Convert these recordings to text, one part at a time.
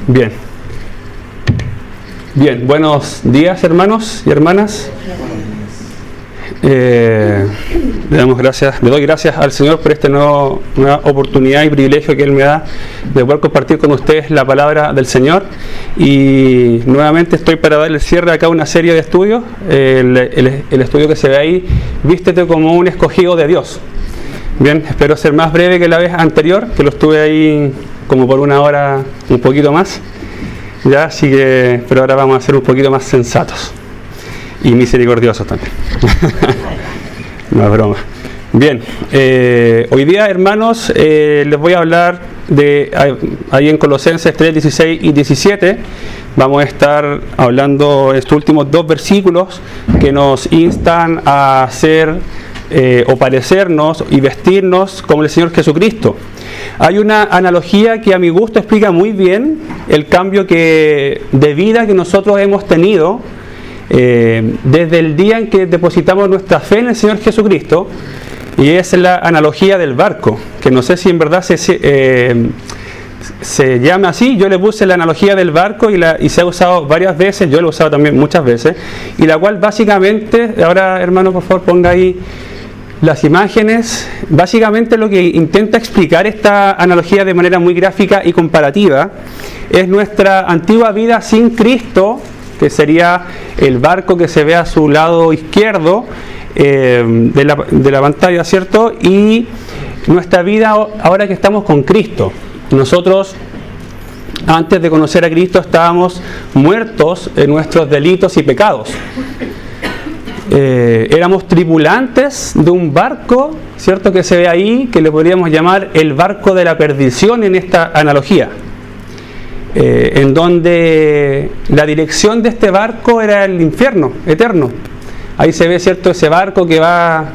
Bien. Bien, buenos días, hermanos y hermanas. Le doy gracias al Señor por esta nueva oportunidad y privilegio que Él me da de poder compartir con ustedes la palabra del Señor. Y nuevamente estoy para darle cierre acá a una serie de estudios. El estudio que se ve ahí, vístete como un escogido de Dios. Bien, espero ser más breve que la vez anterior, que lo estuve ahí como por una hora, un poquito más. Ya, así que, pero ahora vamos a ser un poquito más sensatos y misericordiosos también. No es broma. Bien, hoy día, hermanos, les voy a hablar de ahí en Colosenses 3, 16 y 17. Vamos a estar hablando de estos últimos dos versículos que nos instan a ser o parecernos y vestirnos como el Señor Jesucristo. Hay una analogía que a mi gusto explica muy bien el cambio de vida que nosotros hemos tenido desde el día en que depositamos nuestra fe en el Señor Jesucristo, y es la analogía del barco, que no sé si en verdad se llama así. Yo le puse la analogía del barco y se ha usado varias veces, yo lo he usado también muchas veces, y la cual básicamente, ahora hermano por favor ponga ahí las imágenes. Básicamente lo que intenta explicar esta analogía de manera muy gráfica y comparativa es nuestra antigua vida sin Cristo, que sería el barco que se ve a su lado izquierdo de la pantalla, ¿cierto? Y nuestra vida ahora que estamos con Cristo. Nosotros, antes de conocer a Cristo, estábamos muertos en nuestros delitos y pecados. Éramos tripulantes de un barco, ¿cierto?, que se ve ahí, que le podríamos llamar el barco de la perdición en esta analogía, en donde la dirección de este barco era el infierno eterno. Ahí se ve, ¿cierto?, ese barco que va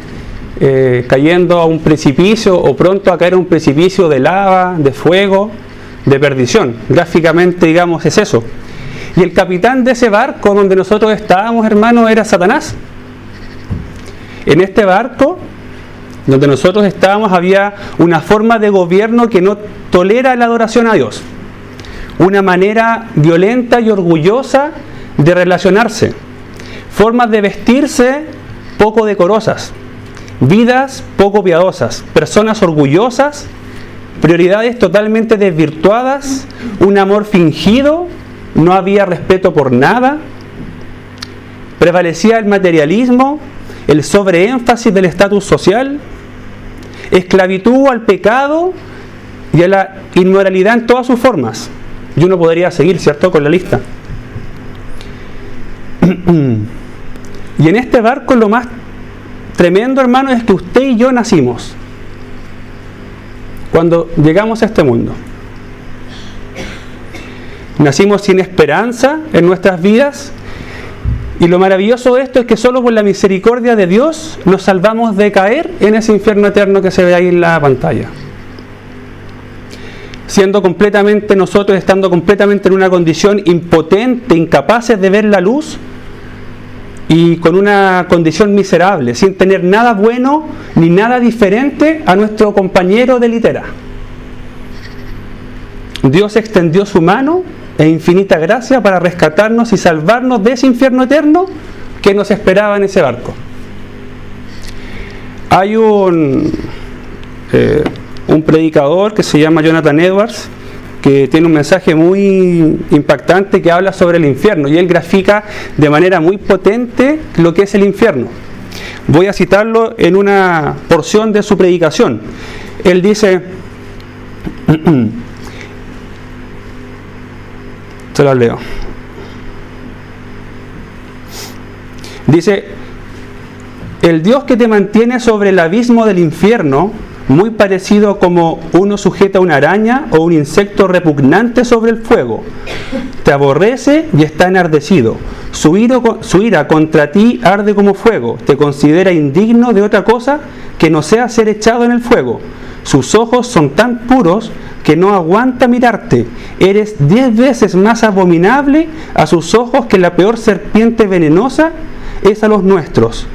cayendo a un precipicio, o pronto a caer a un precipicio de lava, de fuego, de perdición. Gráficamente, digamos, es eso. Y el capitán de ese barco donde nosotros estábamos, hermanos, era Satanás. En este barco donde nosotros estábamos había una forma de gobierno que no tolera la adoración a Dios, una manera violenta y orgullosa de relacionarse, formas de vestirse poco decorosas, vidas poco piadosas, personas orgullosas, prioridades totalmente desvirtuadas, un amor fingido, no había respeto por nada, prevalecía el materialismo, el sobreénfasis del estatus social, esclavitud al pecado y a la inmoralidad en todas sus formas. Y uno podría seguir, ¿cierto?, con la lista. Y en este barco lo más tremendo, hermano, es que usted y yo nacimos cuando llegamos a este mundo. Nacimos sin esperanza en nuestras vidas. Y lo maravilloso de esto es que solo por la misericordia de Dios nos salvamos de caer en ese infierno eterno que se ve ahí en la pantalla. Estando completamente en una condición impotente, incapaces de ver la luz, y con una condición miserable, sin tener nada bueno ni nada diferente a nuestro compañero de litera. Dios extendió su mano e infinita gracia para rescatarnos y salvarnos de ese infierno eterno que nos esperaba en ese barco. Hay un predicador que se llama Jonathan Edwards, que tiene un mensaje muy impactante que habla sobre el infierno, y él grafica de manera muy potente lo que es el infierno. Voy a citarlo en una porción de su predicación. Él dice, se lo leo. Dice: el Dios que te mantiene sobre el abismo del infierno, muy parecido como uno sujeta una araña o un insecto repugnante sobre el fuego, te aborrece y está enardecido. Su ira contra ti arde como fuego, te considera indigno de otra cosa que no sea ser echado en el fuego. Sus ojos son tan puros que no aguanta mirarte. Eres 10 veces más abominable a sus ojos que la peor serpiente venenosa es a los nuestros.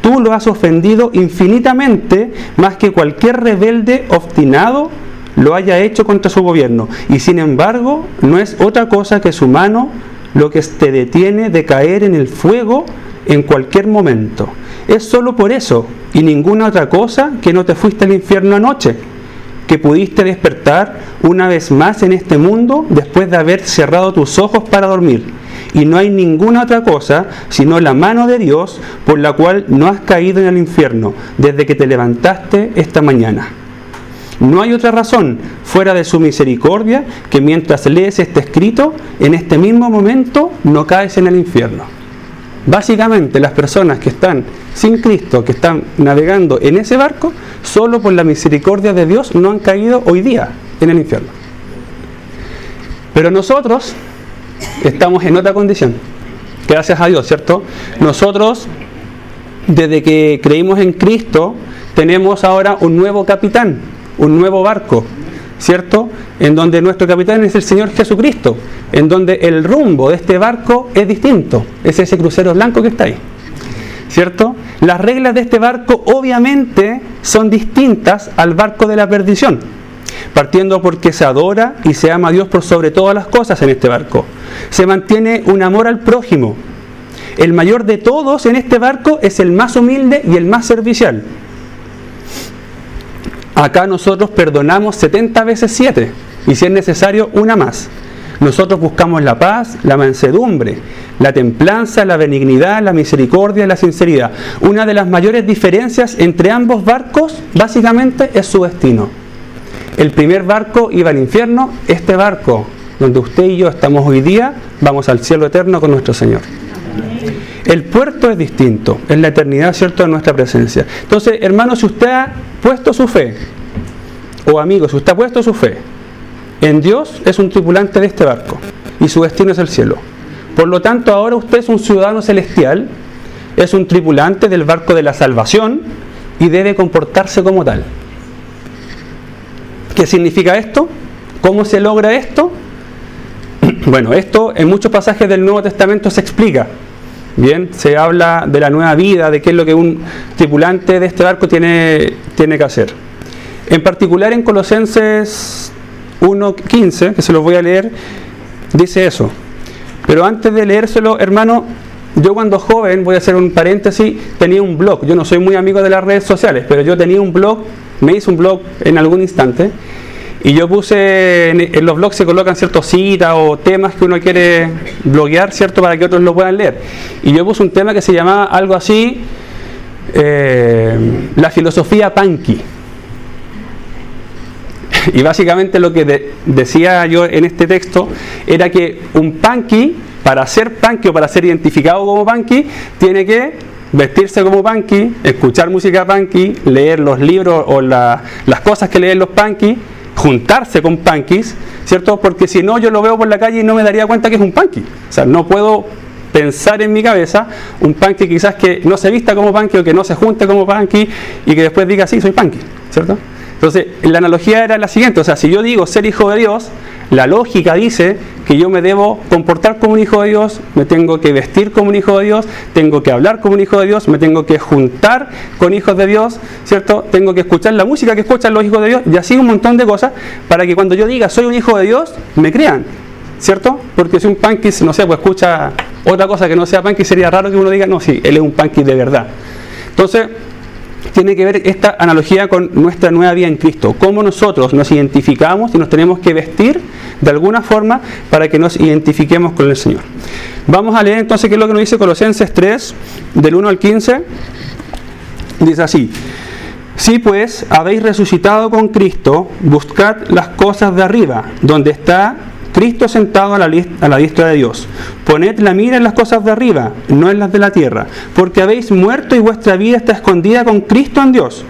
tú lo has ofendido infinitamente más que cualquier rebelde obstinado lo haya hecho contra su gobierno. Y sin embargo, no es otra cosa que su mano lo que te detiene de caer en el fuego en cualquier momento. Es solo por eso y ninguna otra cosa que no te fuiste al infierno anoche, que pudiste despertar una vez más en este mundo después de haber cerrado tus ojos para dormir. Y no hay ninguna otra cosa sino la mano de Dios por la cual no has caído en el infierno desde que te levantaste esta mañana. No hay otra razón fuera de su misericordia que mientras lees este escrito, en este mismo momento no caes en el infierno. Básicamente las personas que están sin Cristo, que están navegando en ese barco, solo por la misericordia de Dios no han caído hoy día en el infierno. Pero nosotros estamos en otra condición, gracias a Dios, ¿cierto? Nosotros, desde que creímos en Cristo, tenemos ahora un nuevo capitán, un nuevo barco, ¿cierto? En donde nuestro capitán es el Señor Jesucristo, en donde el rumbo de este barco es distinto, es ese crucero blanco que está ahí, ¿cierto? Las reglas de este barco obviamente son distintas al barco de la perdición, partiendo porque se adora y se ama a Dios por sobre todas las cosas en este barco. Se mantiene un amor al prójimo. El mayor de todos en este barco es el más humilde y el más servicial. Acá nosotros perdonamos 70 veces 7 y si es necesario una más. Nosotros buscamos la paz, la mansedumbre, la templanza, la benignidad, la misericordia y la sinceridad. Una de las mayores diferencias entre ambos barcos básicamente es su destino. El primer barco iba al infierno, este barco donde usted y yo estamos hoy día, vamos al cielo eterno con nuestro Señor. El puerto es distinto, es la eternidad, ¿cierto?, de nuestra presencia. Entonces, hermano, si usted ha puesto su fe, o amigo, si usted ha puesto su fe en Dios, es un tripulante de este barco, y su destino es el cielo. Por lo tanto, ahora usted es un ciudadano celestial, es un tripulante del barco de la salvación, y debe comportarse como tal. ¿Qué significa esto? ¿Cómo se logra esto? Bueno, esto en muchos pasajes del Nuevo Testamento se explica. Bien, se habla de la nueva vida, de qué es lo que un tripulante de este barco tiene que hacer. En particular en Colosenses 1:15, que se los voy a leer, dice eso. Pero antes de leérselo, hermano, yo cuando joven, voy a hacer un paréntesis, tenía un blog. Yo no soy muy amigo de las redes sociales, pero yo tenía un blog, me hice un blog en algún instante, y yo puse, en los blogs se colocan ciertas citas o temas que uno quiere bloguear, ¿cierto?, para que otros lo puedan leer. Y yo puse un tema que se llamaba algo así, la filosofía punky. Y básicamente lo que decía yo en este texto era que un punky, para ser punky o para ser identificado como punky, tiene que vestirse como punky, escuchar música punky, leer los libros o las cosas que leen los punky, juntarse con punkis, ¿cierto? Porque si no, yo lo veo por la calle y no me daría cuenta que es un punky. O sea, no puedo pensar en mi cabeza un punky quizás que no se vista como punky o que no se junte como punky y que después diga, sí, soy punky, ¿cierto? Entonces, la analogía era la siguiente, o sea, si yo digo ser hijo de Dios, la lógica dice que yo me debo comportar como un hijo de Dios, me tengo que vestir como un hijo de Dios, tengo que hablar como un hijo de Dios, me tengo que juntar con hijos de Dios, ¿cierto? Tengo que escuchar la música que escuchan los hijos de Dios y así un montón de cosas para que cuando yo diga soy un hijo de Dios, me crean, ¿cierto? Porque si un punky, no sé, pues escucha otra cosa que no sea punky, sería raro que uno diga, no, sí, él es un punky de verdad. Entonces, tiene que ver esta analogía con nuestra nueva vida en Cristo, cómo nosotros nos identificamos y nos tenemos que vestir de alguna forma para que nos identifiquemos con el Señor. Vamos a leer entonces qué es lo que nos dice Colosenses 3, del 1 al 15, dice así: si pues habéis resucitado con Cristo, buscad las cosas de arriba, donde está Cristo sentado a la diestra de Dios. Poned la mira en las cosas de arriba, no en las de la tierra, porque habéis muerto y vuestra vida está escondida con Cristo en Dios.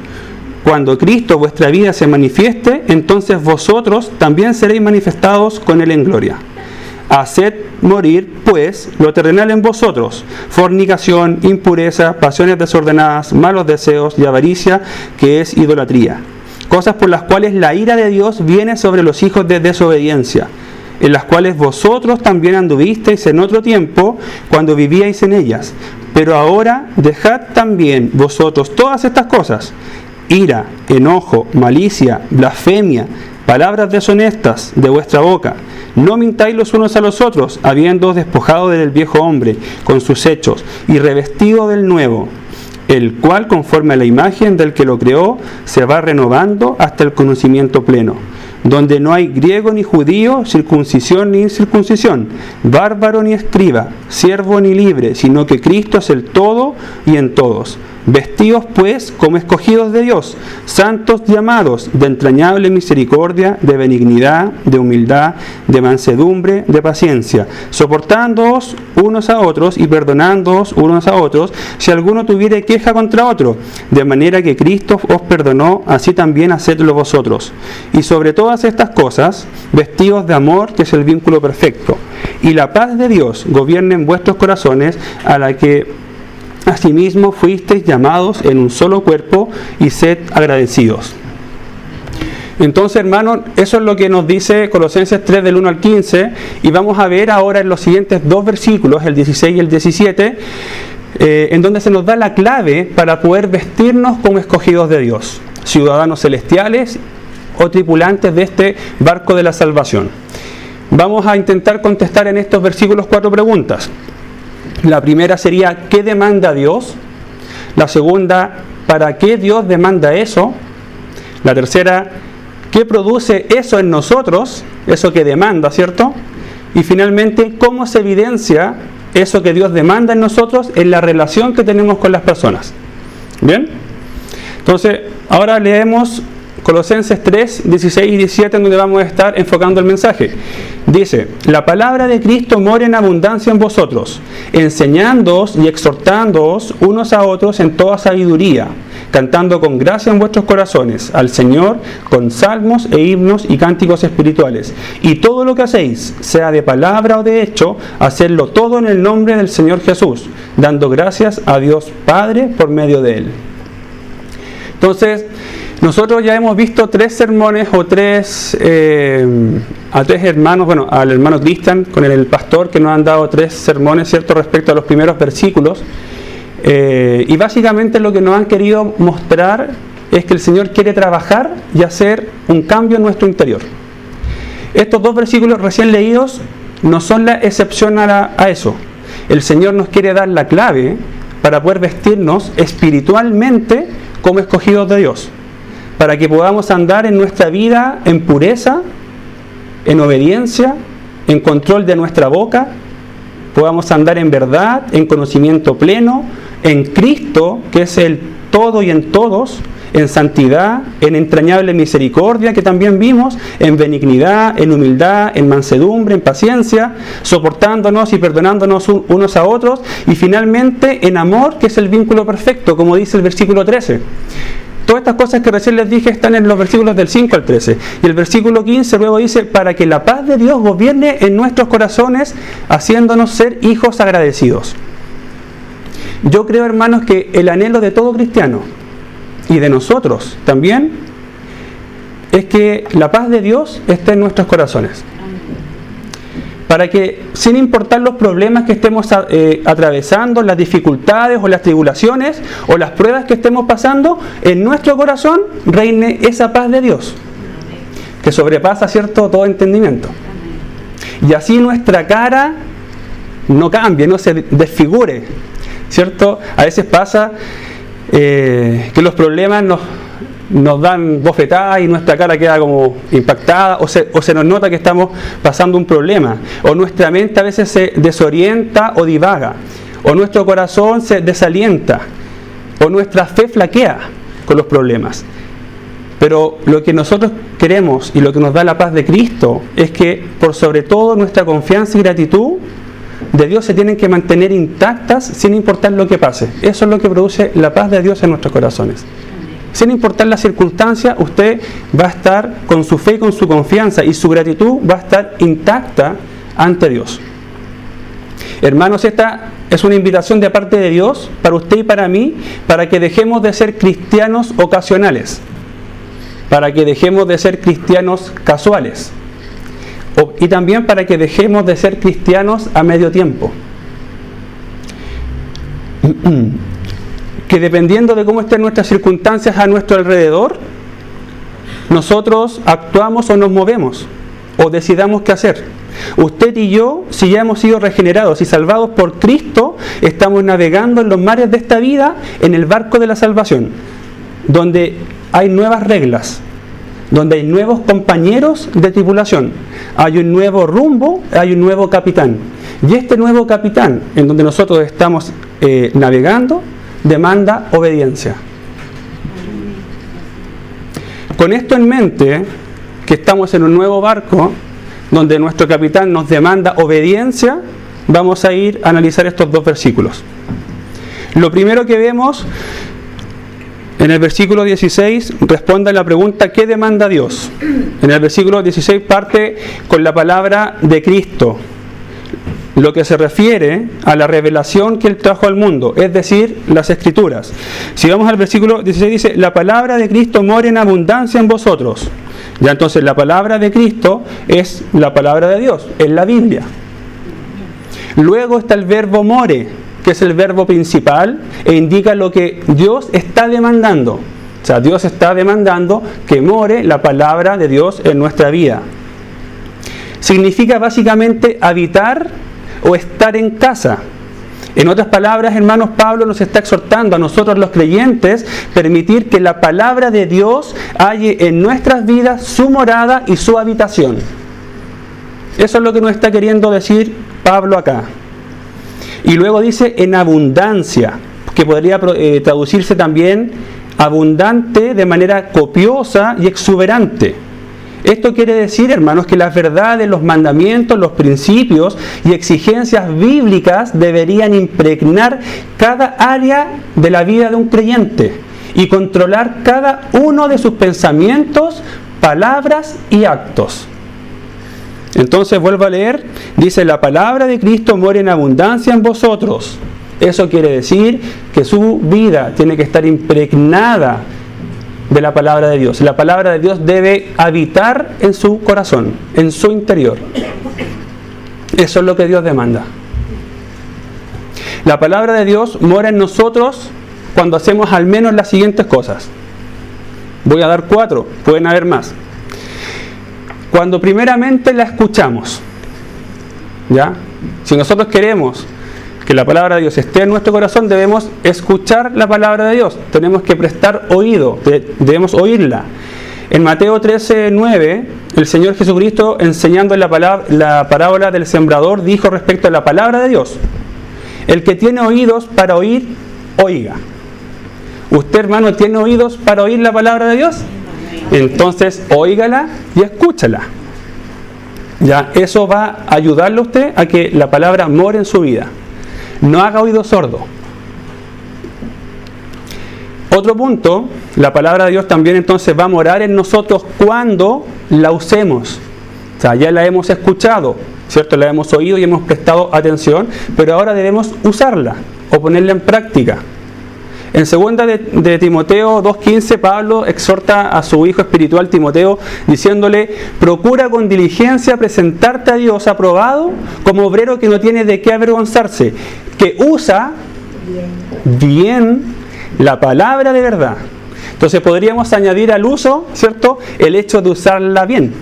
Cuando Cristo vuestra vida se manifieste, entonces vosotros también seréis manifestados con Él en gloria. Haced morir, pues, lo terrenal en vosotros: fornicación, impureza, pasiones desordenadas, malos deseos y avaricia, que es idolatría. Cosas por las cuales la ira de Dios viene sobre los hijos de desobediencia, en las cuales vosotros también anduvisteis en otro tiempo cuando vivíais en ellas. Pero ahora dejad también vosotros todas estas cosas: ira, enojo, malicia, blasfemia, palabras deshonestas de vuestra boca. No mintáis los unos a los otros, habiéndoos despojado del viejo hombre con sus hechos, y revestido del nuevo, el cual, conforme a la imagen del que lo creó, se va renovando hasta el conocimiento pleno, donde no hay griego ni judío, circuncisión ni incircuncisión, bárbaro ni escriba, siervo ni libre, sino que Cristo es el todo y en todos. Vestidos pues como escogidos de Dios, santos y amados, de entrañable misericordia, de benignidad, de humildad, de mansedumbre, de paciencia, soportándoos unos a otros y perdonándoos unos a otros, si alguno tuviere queja contra otro, de manera que Cristo os perdonó, así también hacedlo vosotros. Y sobre todas estas cosas, vestidos de amor, que es el vínculo perfecto, y la paz de Dios gobierne en vuestros corazones, a la que asimismo fuisteis llamados en un solo cuerpo, y sed agradecidos. Entonces, hermanos, eso es lo que nos dice Colosenses 3 del 1 al 15, y vamos a ver ahora en los siguientes dos versículos, el 16 y el 17, en donde se nos da la clave para poder vestirnos como escogidos de Dios, ciudadanos celestiales o tripulantes de este barco de la salvación. Vamos a intentar contestar en estos versículos 4 preguntas. La primera sería: ¿qué demanda Dios? La segunda: ¿para qué Dios demanda eso? La tercera: ¿qué produce eso en nosotros? Eso que demanda, ¿cierto? Y finalmente, ¿cómo se evidencia eso que Dios demanda en nosotros en la relación que tenemos con las personas? ¿Bien? Entonces, ahora leemos Colosenses 3, 16 y 17, en donde vamos a estar enfocando el mensaje. Dice: la palabra de Cristo mora en abundancia en vosotros, enseñándoos y exhortándoos unos a otros en toda sabiduría, cantando con gracia en vuestros corazones al Señor con salmos e himnos y cánticos espirituales. Y todo lo que hacéis, sea de palabra o de hecho, hacedlo todo en el nombre del Señor Jesús, dando gracias a Dios Padre por medio de Él. Entonces, nosotros ya hemos visto tres sermones o a tres hermanos, bueno, al hermano Cristian con el pastor, que nos han dado tres sermones, ¿cierto?, respecto a los primeros versículos. Y básicamente lo que nos han querido mostrar es que el Señor quiere trabajar y hacer un cambio en nuestro interior. Estos dos versículos recién leídos no son la excepción a eso. El Señor nos quiere dar la clave para poder vestirnos espiritualmente como escogidos de Dios, para que podamos andar en nuestra vida en pureza, en obediencia, en control de nuestra boca, podamos andar en verdad, en conocimiento pleno, en Cristo, que es el todo y en todos, en santidad, en entrañable misericordia, que también vimos, en benignidad, en humildad, en mansedumbre, en paciencia, soportándonos y perdonándonos unos a otros, y finalmente en amor, que es el vínculo perfecto, como dice el versículo 13. Todas estas cosas que recién les dije están en los versículos del 5 al 13. Y el versículo 15 luego dice: para que la paz de Dios gobierne en nuestros corazones, haciéndonos ser hijos agradecidos. Yo creo, hermanos, que el anhelo de todo cristiano, y de nosotros también, es que la paz de Dios esté en nuestros corazones. Para que, sin importar los problemas que estemos atravesando, las dificultades o las tribulaciones o las pruebas que estemos pasando, en nuestro corazón reine esa paz de Dios, que sobrepasa, ¿cierto?, todo entendimiento. Y así nuestra cara no cambie, no se desfigure, ¿cierto? A veces pasa que los problemas nos dan bofetadas y nuestra cara queda como impactada, o se nos nota que estamos pasando un problema, o nuestra mente a veces se desorienta o divaga, o nuestro corazón se desalienta, o nuestra fe flaquea con los problemas. Pero lo que nosotros queremos y lo que nos da la paz de Cristo es que, por sobre todo, nuestra confianza y gratitud de Dios se tienen que mantener intactas sin importar lo que pase. Eso es lo que produce la paz de Dios en nuestros corazones. Sin importar la circunstancia, usted va a estar con su fe y con su confianza, y su gratitud va a estar intacta ante Dios. Hermanos, esta es una invitación de parte de Dios para usted y para mí, para que dejemos de ser cristianos ocasionales, para que dejemos de ser cristianos casuales, y también para que dejemos de ser cristianos a medio tiempo. que dependiendo de cómo estén nuestras circunstancias a nuestro alrededor, nosotros actuamos o nos movemos, o decidamos qué hacer. Usted y yo, si ya hemos sido regenerados y salvados por Cristo, estamos navegando en los mares de esta vida, en el barco de la salvación, donde hay nuevas reglas, donde hay nuevos compañeros de tripulación, hay un nuevo rumbo, hay un nuevo capitán. Y este nuevo capitán, en donde nosotros estamos navegando, demanda obediencia. Con esto en mente, que estamos en un nuevo barco, donde nuestro capitán nos demanda obediencia, vamos a ir a analizar estos dos versículos. Lo primero que vemos en el versículo 16 responde a la pregunta ¿qué demanda Dios? En el versículo 16 parte con la palabra de Cristo, lo que se refiere a la revelación que Él trajo al mundo, es decir, las Escrituras. Si vamos al versículo 16 dice, la palabra de Cristo mora en abundancia en vosotros. Ya entonces la palabra de Cristo es la palabra de Dios, es la Biblia. Luego está el verbo more, que es el verbo principal e indica lo que Dios está demandando. O sea, Dios está demandando que more la palabra de Dios en nuestra vida. Significa básicamente habitar o estar en casa. En otras palabras, hermanos, Pablo nos está exhortando a nosotros los creyentes permitir que la palabra de Dios halle en nuestras vidas su morada y su habitación. Eso es lo que nos está queriendo decir Pablo acá. Y luego dice en abundancia, que podría traducirse también abundante de manera copiosa y exuberante. Esto quiere decir, hermanos, que las verdades, los mandamientos, los principios y exigencias bíblicas deberían impregnar cada área de la vida de un creyente y controlar cada uno de sus pensamientos, palabras y actos. Entonces vuelvo a leer, dice, la palabra de Cristo mora en abundancia en vosotros. Eso quiere decir que su vida tiene que estar impregnada de la palabra de Dios. La palabra de Dios debe habitar en su corazón, en su interior. Eso es lo que Dios demanda. La palabra de Dios mora en nosotros cuando hacemos al menos las siguientes cosas. Voy a dar 4, pueden haber más. Cuando primeramente la escuchamos, ¿ya? Si nosotros queremos que la palabra de Dios esté en nuestro corazón, debemos escuchar la palabra de Dios. Tenemos que prestar oído, debemos oírla. En Mateo 13:9, el Señor Jesucristo, enseñando la parábola del sembrador, dijo respecto a la palabra de Dios: el que tiene oídos para oír, oiga. ¿Usted, hermano, tiene oídos para oír la palabra de Dios? Entonces, óigala y escúchala. Ya, eso va a ayudarle a usted a que la palabra more en su vida. No haga oído sordo. Otro punto, la palabra de Dios también entonces va a morar en nosotros cuando la usemos. O sea, ya la hemos escuchado, ¿cierto? La hemos oído y hemos prestado atención, pero ahora debemos usarla o ponerla en práctica. En 2 de Timoteo 2:15, Pablo exhorta a su hijo espiritual Timoteo diciéndole: procura con diligencia presentarte a Dios aprobado como obrero que no tiene de qué avergonzarse, que usa bien la palabra de verdad. Entonces podríamos añadir al uso, ¿cierto?, el hecho de usarla bien.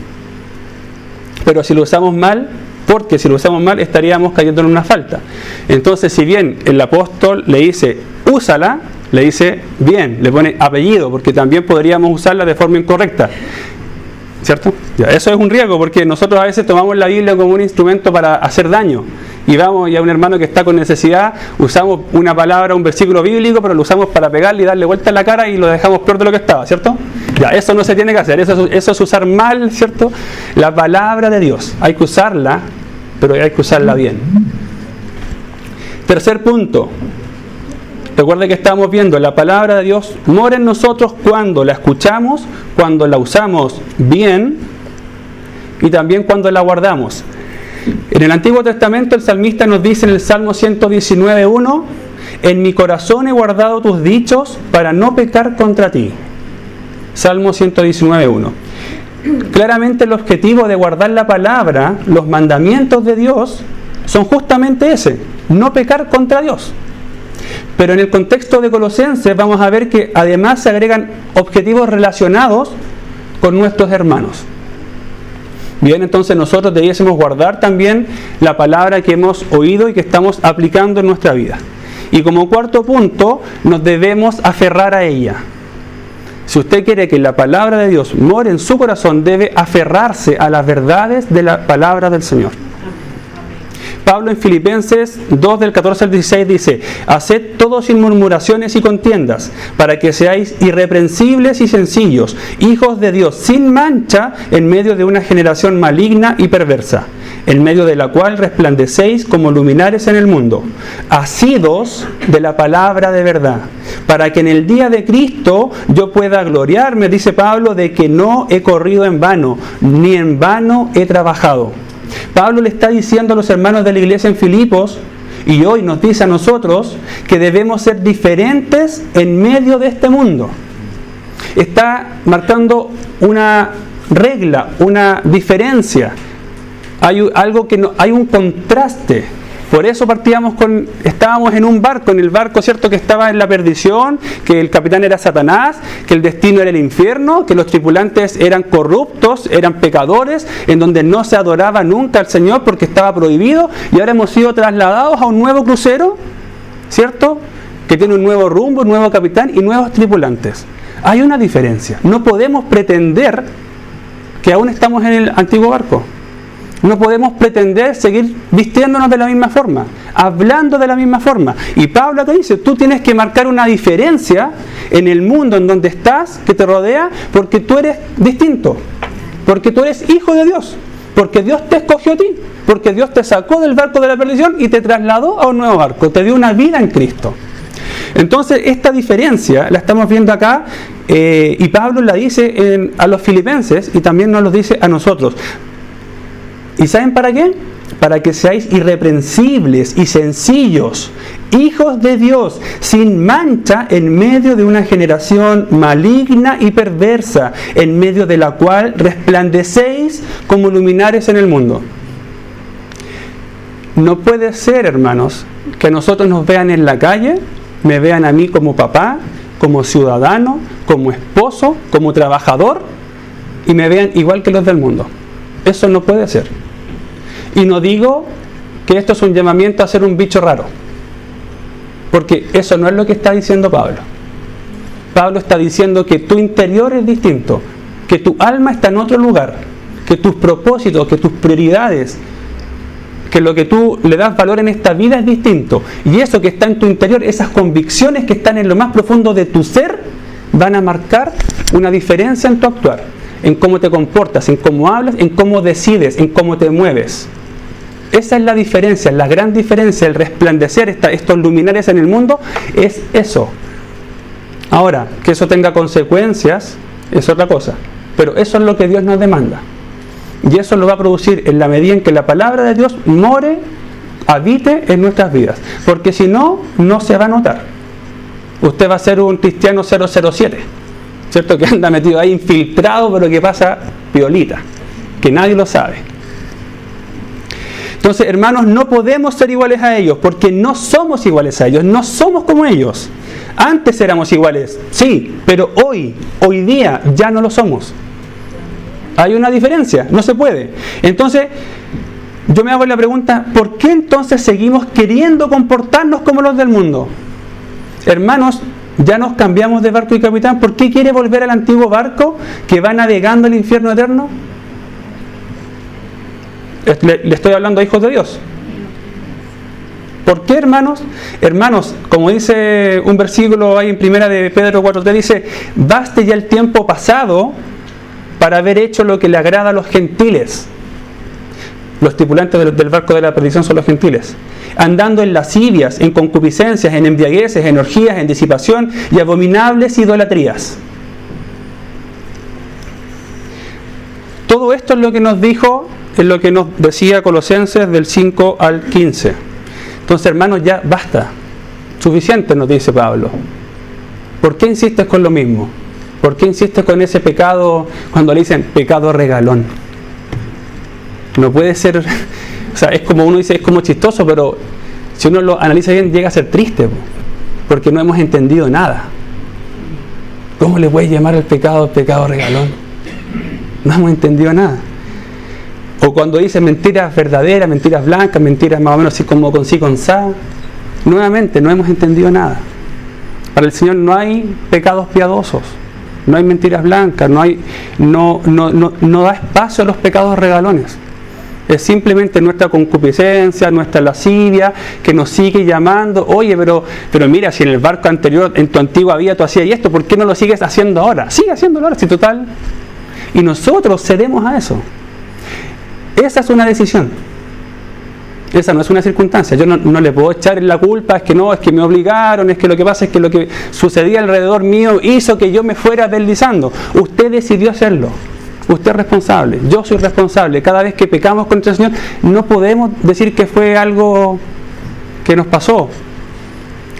Pero si lo usamos mal, porque si lo usamos mal estaríamos cayendo en una falta. Entonces, si bien el apóstol le dice úsala, le dice bien, le pone apellido, porque también podríamos usarla de forma incorrecta, ¿cierto? Ya, eso es un riesgo, porque nosotros a veces tomamos la Biblia como un instrumento para hacer daño, y vamos y a un hermano que está con necesidad, usamos una palabra, un versículo bíblico, pero lo usamos para pegarle y darle vuelta en la cara y lo dejamos peor de lo que estaba, ¿cierto? Ya, eso no se tiene que hacer, eso es usar mal, ¿cierto?, la palabra de Dios. Hay que usarla, pero hay que usarla bien. Tercer punto. Recuerde que estamos viendo, la palabra de Dios mora en nosotros cuando la escuchamos, cuando la usamos bien y también cuando la guardamos. En el Antiguo Testamento el salmista nos dice en el Salmo 119:1: en mi corazón he guardado tus dichos para no pecar contra ti. Salmo 119:1. Claramente el objetivo de guardar la palabra, los mandamientos de Dios, son justamente ese: no pecar contra Dios. Pero en el contexto de Colosenses vamos a ver que además se agregan objetivos relacionados con nuestros hermanos. Bien, entonces nosotros debiésemos guardar también la palabra que hemos oído y que estamos aplicando en nuestra vida. Y como cuarto punto, nos debemos aferrar a ella. Si usted quiere que la palabra de Dios more en su corazón, debe aferrarse a las verdades de la palabra del Señor. Pablo en Filipenses 2 del 14 al 16 dice: haced todo sin murmuraciones y contiendas, para que seáis irreprensibles y sencillos, hijos de Dios sin mancha, en medio de una generación maligna y perversa, en medio de la cual resplandecéis como luminares en el mundo, asidos de la palabra de verdad, para que en el día de Cristo yo pueda gloriarme, dice Pablo, de que no he corrido en vano, ni en vano he trabajado. Pablo le está diciendo a los hermanos de la iglesia en Filipos, y hoy nos dice a nosotros, que debemos ser diferentes en medio de este mundo. Está marcando una regla, una diferencia. Hay algo que no, hay un contraste. Por eso estábamos en un barco, en el barco, ¿cierto?, que estaba en la perdición, que el capitán era Satanás, que el destino era el infierno, que los tripulantes eran corruptos, eran pecadores, en donde no se adoraba nunca al Señor porque estaba prohibido, y ahora hemos sido trasladados a un nuevo crucero, ¿cierto?, que tiene un nuevo rumbo, un nuevo capitán y nuevos tripulantes. Hay una diferencia. No podemos pretender que aún estamos en el antiguo barco. No podemos pretender seguir vistiéndonos de la misma forma, hablando de la misma forma. Y Pablo te dice, tú tienes que marcar una diferencia en el mundo en donde estás, que te rodea, porque tú eres distinto, porque tú eres hijo de Dios, porque Dios te escogió a ti, porque Dios te sacó del barco de la perdición y te trasladó a un nuevo barco, te dio una vida en Cristo. Entonces esta diferencia la estamos viendo acá, y Pablo la dice a los filipenses y también nos lo dice a nosotros. ¿Y saben para qué? Para que seáis irreprensibles y sencillos, hijos de Dios, sin mancha, en medio de una generación maligna y perversa, en medio de la cual resplandecéis como luminares en el mundo. No puede ser, hermanos, que nosotros nos vean en la calle, me vean a mí como papá, como ciudadano, como esposo, como trabajador, y me vean igual que los del mundo. Eso no puede ser. Y no digo que esto es un llamamiento a ser un bicho raro, porque eso no es lo que está diciendo Pablo. Pablo está diciendo que tu interior es distinto, que tu alma está en otro lugar, que tus propósitos, que tus prioridades, que lo que tú le das valor en esta vida es distinto. Y eso que está en tu interior, esas convicciones que están en lo más profundo de tu ser, van a marcar una diferencia en tu actuar, en cómo te comportas, en cómo hablas, en cómo decides, en cómo te mueves. Esa es la diferencia, la gran diferencia, el resplandecer, estos luminares en el mundo, es eso. Ahora, que eso tenga consecuencias, es otra cosa. Pero eso es lo que Dios nos demanda. Y eso lo va a producir en la medida en que la palabra de Dios more, habite en nuestras vidas. Porque si no, no se va a notar. Usted va a ser un cristiano 007, ¿cierto? Que anda metido ahí infiltrado, pero que pasa piolita, que nadie lo sabe. Entonces, hermanos, no podemos ser iguales a ellos, porque no somos iguales a ellos, no somos como ellos. Antes éramos iguales, sí, pero hoy día ya no lo somos. Hay una diferencia, no se puede. Entonces, yo me hago la pregunta, ¿por qué entonces seguimos queriendo comportarnos como los del mundo? Hermanos, ya nos cambiamos de barco y capitán, ¿por qué quiere volver al antiguo barco que va navegando el infierno eterno? Le estoy hablando a hijos de Dios. ¿Por qué, hermanos? Hermanos, como dice un versículo ahí en primera de Pedro 4:3, dice, baste ya el tiempo pasado para haber hecho lo que le agrada a los gentiles. Los tripulantes del barco de la perdición son los gentiles. Andando en lascivias, en concupiscencias, en embriagueces, en orgías, en disipación y abominables idolatrías. Todo esto es lo que nos dijo, es lo que nos decía Colosenses del 5 al 15. Entonces, hermanos, ya basta. Suficiente, nos dice Pablo. ¿Por qué insistes con lo mismo? ¿Por qué insistes con ese pecado cuando le dicen pecado regalón? No puede ser, o sea, es como uno dice, es como chistoso, pero si uno lo analiza bien, llega a ser triste. porque no hemos entendido nada. ¿Cómo le puedes llamar al pecado regalón? No hemos entendido nada. O cuando dice mentiras verdaderas, mentiras blancas, mentiras más o menos así como con sí, con sa. Nuevamente, no hemos entendido nada. Para el Señor no hay pecados piadosos, no hay mentiras blancas, no da espacio a los pecados regalones. Es simplemente nuestra concupiscencia, nuestra lascivia, que nos sigue llamando. Oye, pero mira, si en el barco anterior, en tu antigua vida tú hacías esto, ¿por qué no lo sigues haciendo ahora? Sigue haciéndolo ahora, si total. Y nosotros cedemos a eso. Esa es una decisión. Esa no es una circunstancia. Yo no le puedo echar la culpa, es que me obligaron, es que lo que pasa es que lo que sucedía alrededor mío hizo que yo me fuera deslizando. Usted decidió hacerlo. Usted es responsable, yo soy responsable. Cada vez que pecamos contra el Señor, no podemos decir que fue algo que nos pasó.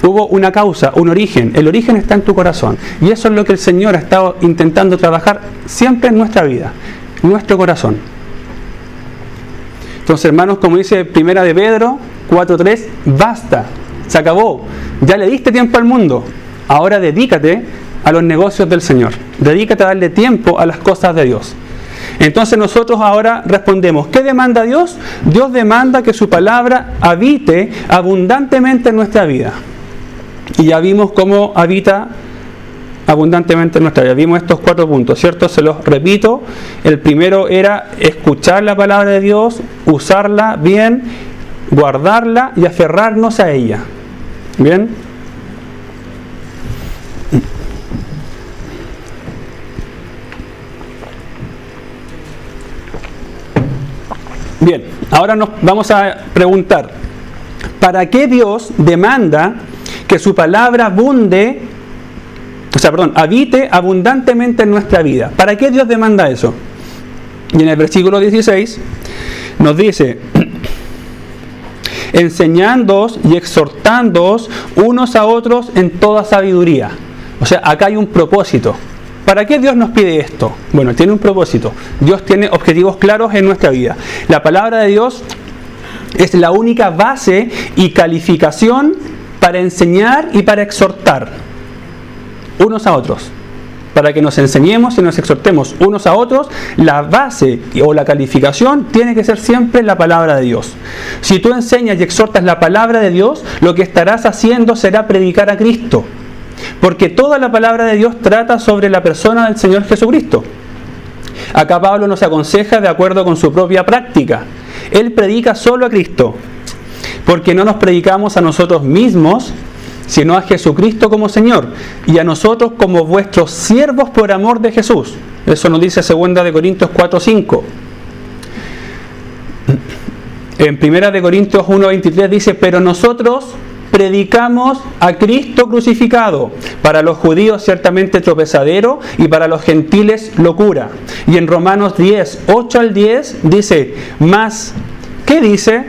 Hubo una causa, un origen. El origen está en tu corazón. Y eso es lo que el Señor ha estado intentando trabajar siempre en nuestra vida, en nuestro corazón. Entonces, hermanos, como dice Primera de Pedro 4:3, basta, se acabó. Ya le diste tiempo al mundo. Ahora dedícate a los negocios del Señor. Dedícate a darle tiempo a las cosas de Dios. Entonces nosotros ahora respondemos, ¿qué demanda Dios? Dios demanda que su palabra habite abundantemente en nuestra vida. Y ya vimos cómo habita abundantemente en nuestra vida. Vimos estos 4 puntos, ¿cierto? Se los repito. El primero era escuchar la palabra de Dios, usarla bien, guardarla y aferrarnos a ella. ¿Bien? Bien, ahora nos vamos a preguntar, ¿para qué Dios demanda que su palabra habite abundantemente en nuestra vida? ¿Para qué Dios demanda eso? Y en el versículo 16 nos dice, enseñándoos y exhortándoos unos a otros en toda sabiduría. O sea, acá hay un propósito. ¿Para qué Dios nos pide esto? Bueno, tiene un propósito. Dios tiene objetivos claros en nuestra vida. La palabra de Dios es la única base y calificación para enseñar y para exhortar unos a otros. Para que nos enseñemos y nos exhortemos unos a otros, la base o la calificación tiene que ser siempre la palabra de Dios. Si tú enseñas y exhortas la palabra de Dios, lo que estarás haciendo será predicar a Cristo. Porque toda la palabra de Dios trata sobre la persona del Señor Jesucristo. Acá Pablo nos aconseja de acuerdo con su propia práctica. Él predica solo a Cristo, porque no nos predicamos a nosotros mismos, sino a Jesucristo como Señor, y a nosotros como vuestros siervos por amor de Jesús. Eso nos dice 2 Corintios 4:5. En 1 Corintios 1:23 dice, pero nosotros predicamos a Cristo crucificado, para los judíos ciertamente tropezadero y para los gentiles locura. Y en Romanos 10:8-10 dice, mas, ¿qué dice?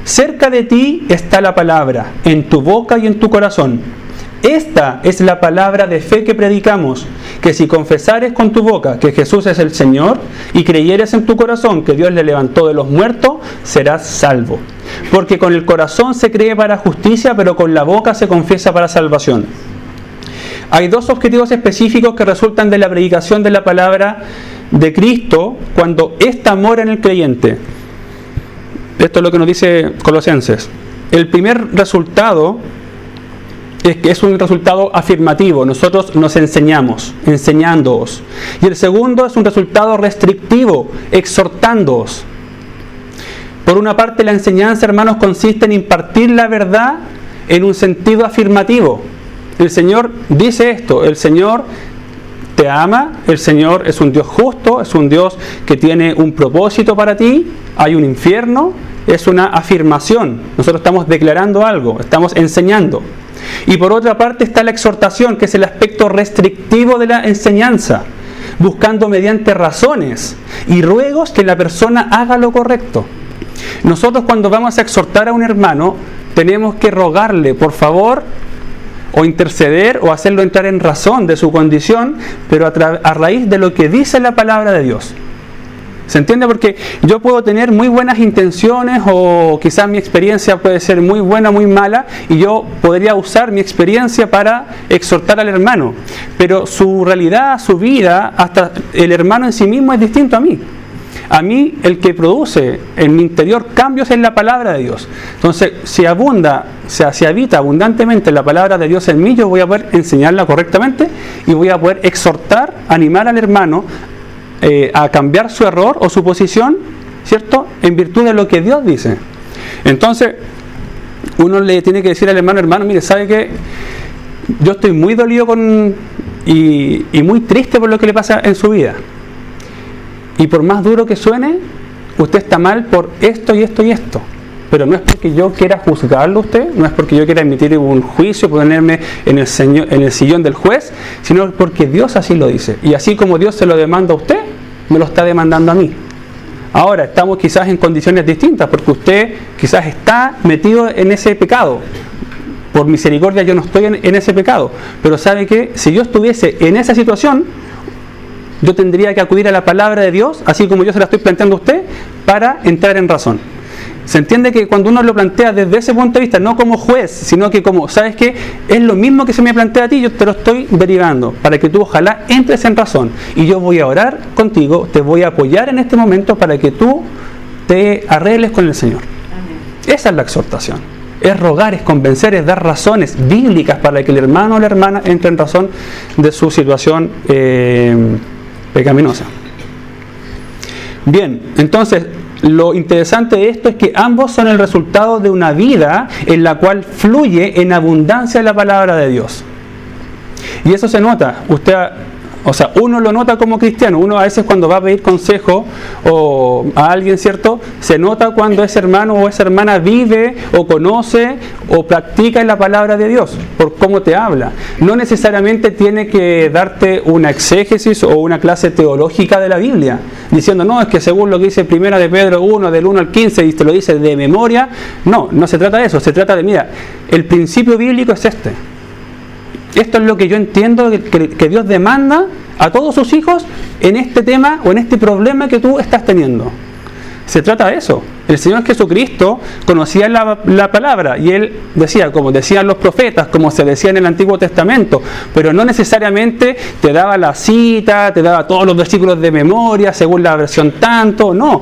Cerca de ti está la palabra, en tu boca y en tu corazón. Esta es la palabra de fe que predicamos, que si confesares con tu boca que Jesús es el Señor y creyeres en tu corazón que Dios le levantó de los muertos, serás salvo. Porque con el corazón se cree para justicia, pero con la boca se confiesa para salvación. Hay 2 objetivos específicos que resultan de la predicación de la palabra de Cristo cuando ésta mora en el creyente. Esto es lo que nos dice Colosenses. El primer resultado es que es un resultado afirmativo. Nosotros nos enseñamos, enseñándoos. Y el segundo es un resultado restrictivo, exhortándoos. Por una parte, la enseñanza, hermanos, consiste en impartir la verdad en un sentido afirmativo. El Señor dice esto, el Señor te ama, el Señor es un Dios justo, es un Dios que tiene un propósito para ti, hay un infierno, es una afirmación. Nosotros estamos declarando algo, estamos enseñando. Y por otra parte está la exhortación, que es el aspecto restrictivo de la enseñanza, buscando mediante razones y ruegos que la persona haga lo correcto. Nosotros cuando vamos a exhortar a un hermano, tenemos que rogarle, por favor, o interceder, o hacerlo entrar en razón de su condición, pero a raíz de lo que dice la palabra de Dios. ¿Se entiende? Porque yo puedo tener muy buenas intenciones o quizás mi experiencia puede ser muy buena o muy mala y yo podría usar mi experiencia para exhortar al hermano. Pero su realidad, su vida, hasta el hermano en sí mismo es distinto a mí. A mí el que produce en mi interior cambios es la palabra de Dios. Entonces, si habita abundantemente la palabra de Dios en mí, yo voy a poder enseñarla correctamente y voy a poder exhortar, animar al hermano a cambiar su error o su posición, ¿cierto?, en virtud de lo que Dios dice. Entonces, uno le tiene que decir al hermano, mire, ¿sabe qué? Yo estoy muy dolido y muy triste por lo que le pasa en su vida. Y por más duro que suene, usted está mal por esto y esto y esto. Pero no es porque yo quiera juzgarlo a usted, no es porque yo quiera emitir un juicio, ponerme en el sillón del juez, sino porque Dios así lo dice. Y así como Dios se lo demanda a usted, me lo está demandando a mí. Ahora, estamos quizás en condiciones distintas, porque usted quizás está metido en ese pecado. Por misericordia yo no estoy en ese pecado. Pero ¿sabe qué? Si yo estuviese en esa situación, yo tendría que acudir a la palabra de Dios, así como yo se la estoy planteando a usted, para entrar en razón. Se entiende que cuando uno lo plantea desde ese punto de vista, no como juez, sino que como, ¿sabes qué? Es lo mismo que se me plantea a ti, yo te lo estoy derivando, para que tú ojalá entres en razón. Y yo voy a orar contigo, te voy a apoyar en este momento para que tú te arregles con el Señor. Amén. Esa es la exhortación. Es rogar, es convencer, es dar razones bíblicas para que el hermano o la hermana entre en razón de su situación pecaminosa. Bien, entonces, lo interesante de esto es que ambos son el resultado de una vida en la cual fluye en abundancia la palabra de Dios. Y eso se nota. Uno lo nota como cristiano. Uno a veces cuando va a pedir consejo a alguien, ¿cierto? Se nota cuando ese hermano o esa hermana vive o conoce o practica en la palabra de Dios, por cómo te habla. No necesariamente tiene que darte una exégesis o una clase teológica de la Biblia, diciendo, no, es que según lo que dice 1 de Pedro 1, del 1 al 15, y te lo dice de memoria. No se trata de eso. Se trata de, mira, el principio bíblico es este. Esto es lo que yo entiendo que Dios demanda a todos sus hijos en este tema o en este problema que tú estás teniendo. Se trata de eso. El Señor Jesucristo conocía la palabra y Él decía, como decían los profetas, como se decía en el Antiguo Testamento, pero no necesariamente te daba la cita, te daba todos los versículos de memoria, según la versión tanto, no.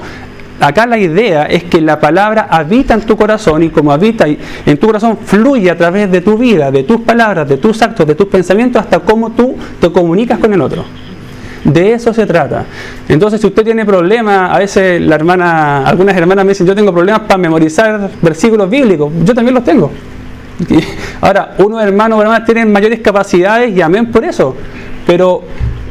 Acá la idea es que la palabra habita en tu corazón y como habita en tu corazón fluye a través de tu vida, de tus palabras, de tus actos, de tus pensamientos, hasta cómo tú te comunicas con el otro. De eso se trata. Entonces, si usted tiene problemas, a veces algunas hermanas me dicen, yo tengo problemas para memorizar versículos bíblicos. Yo también los tengo. Ahora, unos hermanos o hermanas tienen mayores capacidades y amén por eso. Pero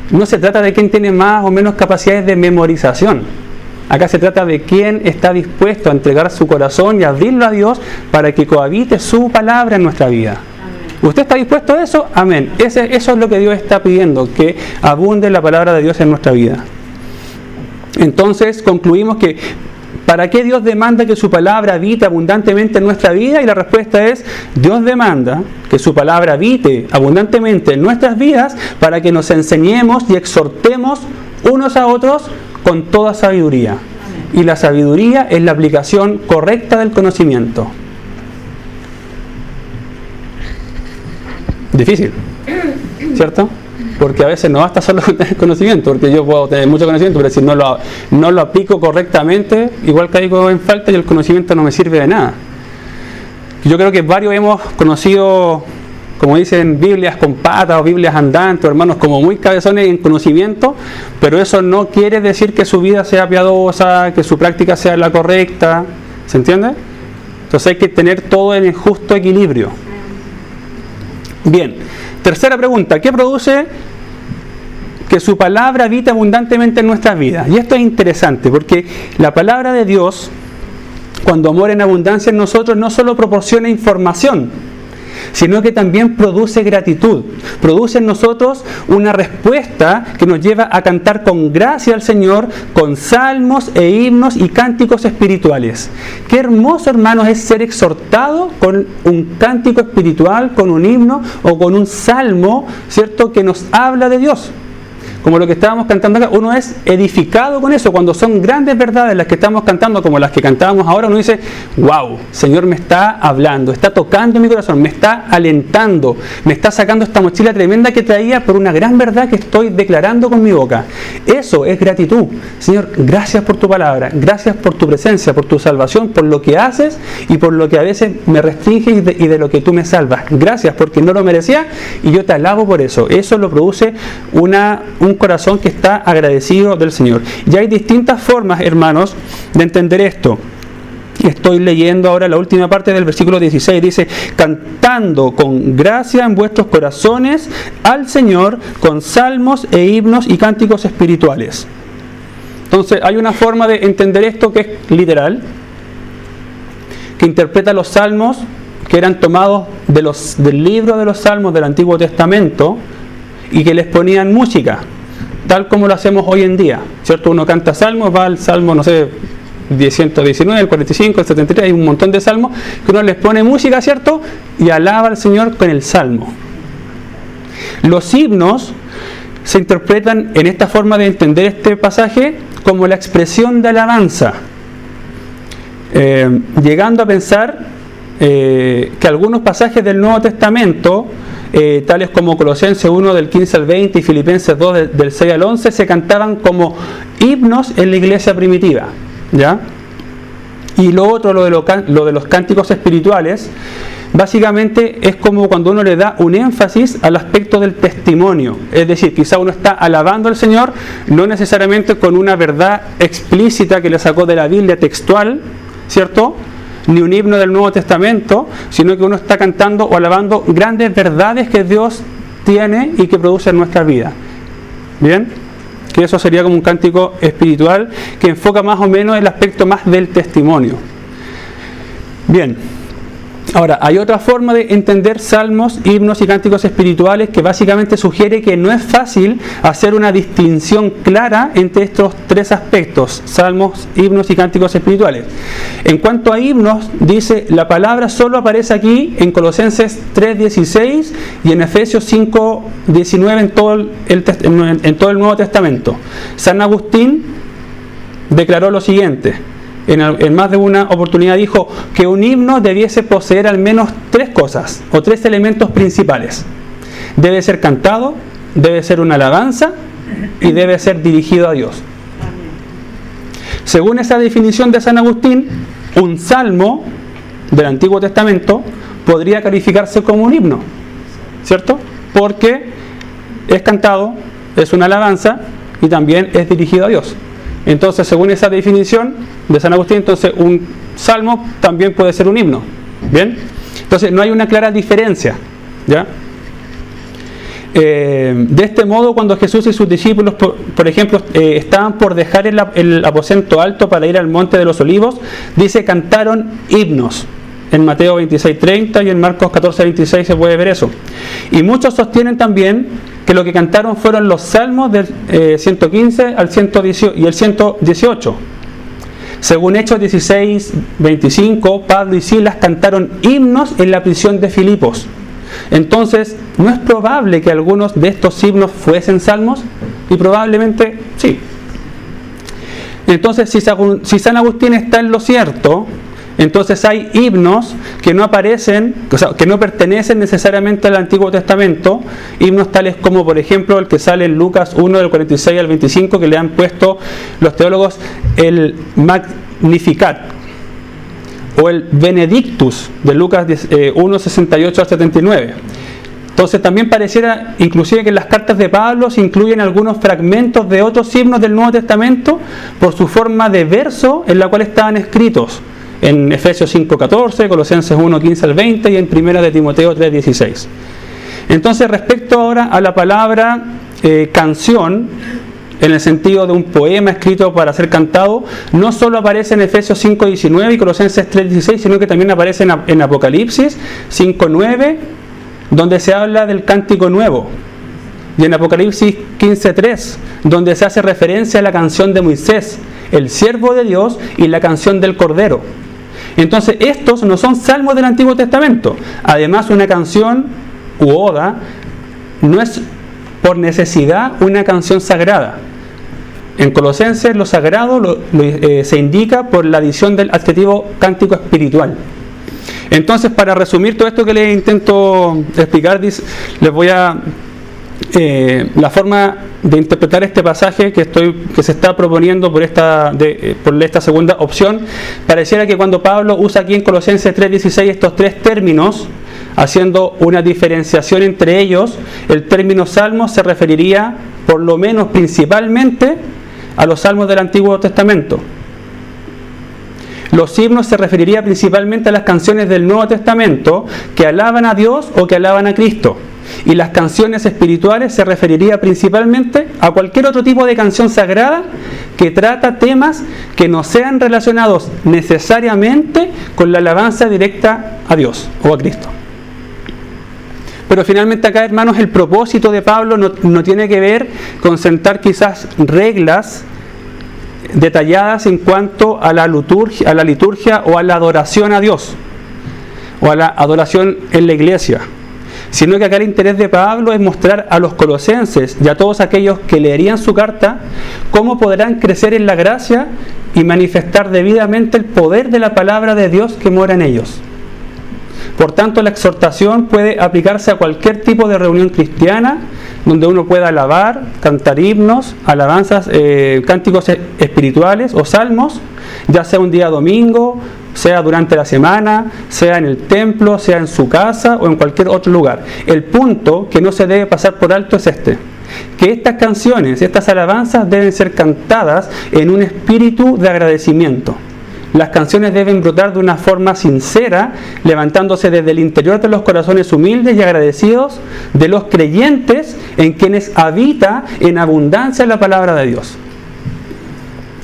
no se trata de quién tiene más o menos capacidades de memorización. Acá se trata de quién está dispuesto a entregar su corazón y abrirlo a Dios para que cohabite su palabra en nuestra vida. Amén. ¿Usted está dispuesto a eso? Amén. Eso es lo que Dios está pidiendo, que abunde la palabra de Dios en nuestra vida. Entonces concluimos que ¿para qué Dios demanda que su palabra habite abundantemente en nuestra vida? Y la respuesta es, Dios demanda que su palabra habite abundantemente en nuestras vidas para que nos enseñemos y exhortemos unos a otros con toda sabiduría. Amén. Y la sabiduría es la aplicación correcta del conocimiento. Difícil, ¿cierto? Porque a veces no basta solo con tener conocimiento, porque yo puedo tener mucho conocimiento, pero si no lo aplico correctamente, igual caigo en falta y el conocimiento no me sirve de nada. Yo creo que varios hemos conocido, como dicen, Biblias con patas o Biblias andantes, hermanos como muy cabezones en conocimiento, pero eso no quiere decir que su vida sea piadosa, que su práctica sea la correcta, ¿se entiende? Entonces hay que tener todo en el justo equilibrio. Bien, tercera pregunta, ¿qué produce que su palabra habite abundantemente en nuestras vidas? Y esto es interesante porque la palabra de Dios, cuando mora en abundancia en nosotros, no solo proporciona información, sino que también produce gratitud, produce en nosotros una respuesta que nos lleva a cantar con gracia al Señor, con salmos e himnos y cánticos espirituales. Qué hermoso, hermanos, es ser exhortado con un cántico espiritual, con un himno o con un salmo, ¿cierto?, que nos habla de Dios. como lo que estábamos cantando acá, uno es edificado con eso. Cuando son grandes verdades las que estamos cantando, como las que cantábamos ahora, uno dice, wow, Señor me está hablando, está tocando mi corazón, me está alentando, me está sacando esta mochila tremenda que traía por una gran verdad que estoy declarando con mi boca. Eso es gratitud. Señor, gracias por tu palabra, gracias por tu presencia, por tu salvación, por lo que haces y por lo que a veces me restringes y de lo que tú me salvas. Gracias porque no lo merecía y yo te alabo por eso. Eso lo produce un corazón que está agradecido del Señor. Y hay distintas formas, hermanos, de entender esto. Estoy leyendo ahora la última parte del versículo 16. Dice, cantando con gracia en vuestros corazones al Señor con salmos e himnos y cánticos espirituales. Entonces hay una forma de entender esto que es literal, que interpreta los salmos que eran tomados del libro de los salmos del Antiguo Testamento y que les ponían música, tal como lo hacemos hoy en día, ¿cierto? Uno canta salmos, va al salmo, no sé, 119, el 45, el 73, hay un montón de salmos que uno les pone música, ¿cierto? Y alaba al Señor con el salmo. Los himnos se interpretan en esta forma de entender este pasaje como la expresión de alabanza, llegando a pensar que algunos pasajes del Nuevo Testamento, tales como Colosenses 1 del 15 al 20 y Filipenses 2 del 6 al 11, se cantaban como himnos en la iglesia primitiva, ¿ya? Y lo otro, lo de los cánticos espirituales, básicamente es como cuando uno le da un énfasis al aspecto del testimonio. Es decir, quizá uno está alabando al Señor, no necesariamente con una verdad explícita que le sacó de la Biblia textual, ¿cierto?, ni un himno del Nuevo Testamento, sino que uno está cantando o alabando grandes verdades que Dios tiene y que produce en nuestra vida. ¿Bien? Que eso sería como un cántico espiritual que enfoca más o menos el aspecto más del testimonio. Bien. Ahora, hay otra forma de entender salmos, himnos y cánticos espirituales que básicamente sugiere que no es fácil hacer una distinción clara entre estos tres aspectos, salmos, himnos y cánticos espirituales. En cuanto a himnos, dice, la palabra solo aparece aquí en Colosenses 3:16 y en Efesios 5:19 en todo el Nuevo Testamento. San Agustín declaró lo siguiente. En más de una oportunidad dijo que un himno debiese poseer al menos tres cosas o tres elementos principales. Debe ser cantado, debe ser una alabanza y debe ser dirigido a Dios. Según esa definición de San Agustín, un salmo del Antiguo Testamento podría calificarse como un himno, ¿cierto? Porque es cantado, es una alabanza y también es dirigido a Dios. Entonces, según esa definición de San Agustín, entonces un salmo también puede ser un himno. ¿Bien? Entonces, no hay una clara diferencia, ¿ya? De este modo, cuando Jesús y sus discípulos, por ejemplo, estaban por dejar el aposento alto para ir al monte de los olivos, dice, cantaron himnos. En Mateo 26:30 y en Marcos 14:26 se puede ver eso. Y muchos sostienen también que lo que cantaron fueron los salmos del 115 al 118 y el 118. Según Hechos 16:25, Pablo y Silas cantaron himnos en la prisión de Filipos. Entonces, ¿no es probable que algunos de estos himnos fuesen salmos? Y probablemente sí. Entonces, si San Agustín está en lo cierto, entonces hay himnos que no aparecen, o sea, que no pertenecen necesariamente al Antiguo Testamento, himnos tales como por ejemplo el que sale en Lucas 1 del 46 al 25, que le han puesto los teólogos el Magnificat o el Benedictus de Lucas 1, 68 al 79. Entonces también pareciera inclusive que en las cartas de Pablo se incluyen algunos fragmentos de otros himnos del Nuevo Testamento por su forma de verso en la cual estaban escritos. En Efesios 5:14, Colosenses 1:15 al 20 y en 1 de Timoteo 3:16. Entonces, respecto ahora a la palabra canción, en el sentido de un poema escrito para ser cantado, no solo aparece en Efesios 5:19 y Colosenses 3:16, sino que también aparece en Apocalipsis 5:9, donde se habla del cántico nuevo. Y en Apocalipsis 15:3, donde se hace referencia a la canción de Moisés, el siervo de Dios, y la canción del Cordero. Entonces, estos no son salmos del Antiguo Testamento. Además, una canción u oda no es por necesidad una canción sagrada. En Colosenses lo sagrado se indica por la adición del adjetivo cántico espiritual. Entonces, para resumir todo esto que les intento explicar, les voy a... la forma de interpretar este pasaje que se está proponiendo por esta segunda opción, pareciera que cuando Pablo usa aquí en Colosenses 3:16 estos tres términos, haciendo una diferenciación entre ellos, el término salmo se referiría, por lo menos principalmente, a los salmos del Antiguo Testamento. Los himnos se referiría principalmente a las canciones del Nuevo Testamento que alaban a Dios o que alaban a Cristo. Y las canciones espirituales se referiría principalmente a cualquier otro tipo de canción sagrada que trata temas que no sean relacionados necesariamente con la alabanza directa a Dios o a Cristo. Pero finalmente acá, hermanos, el propósito de Pablo no tiene que ver con sentar quizás reglas detalladas en cuanto a la liturgia o a la adoración a Dios o a la adoración en la iglesia, sino que acá el interés de Pablo es mostrar a los colosenses y a todos aquellos que leerían su carta cómo podrán crecer en la gracia y manifestar debidamente el poder de la palabra de Dios que mora en ellos. Por tanto, la exhortación puede aplicarse a cualquier tipo de reunión cristiana donde uno pueda alabar, cantar himnos, alabanzas, cánticos espirituales o salmos, ya sea un día domingo, sea durante la semana, sea en el templo, sea en su casa o en cualquier otro lugar. El punto que no se debe pasar por alto es que estas canciones, estas alabanzas deben ser cantadas en un espíritu de agradecimiento. Las canciones deben brotar de una forma sincera, levantándose desde el interior de los corazones humildes y agradecidos de los creyentes en quienes habita en abundancia la palabra de Dios.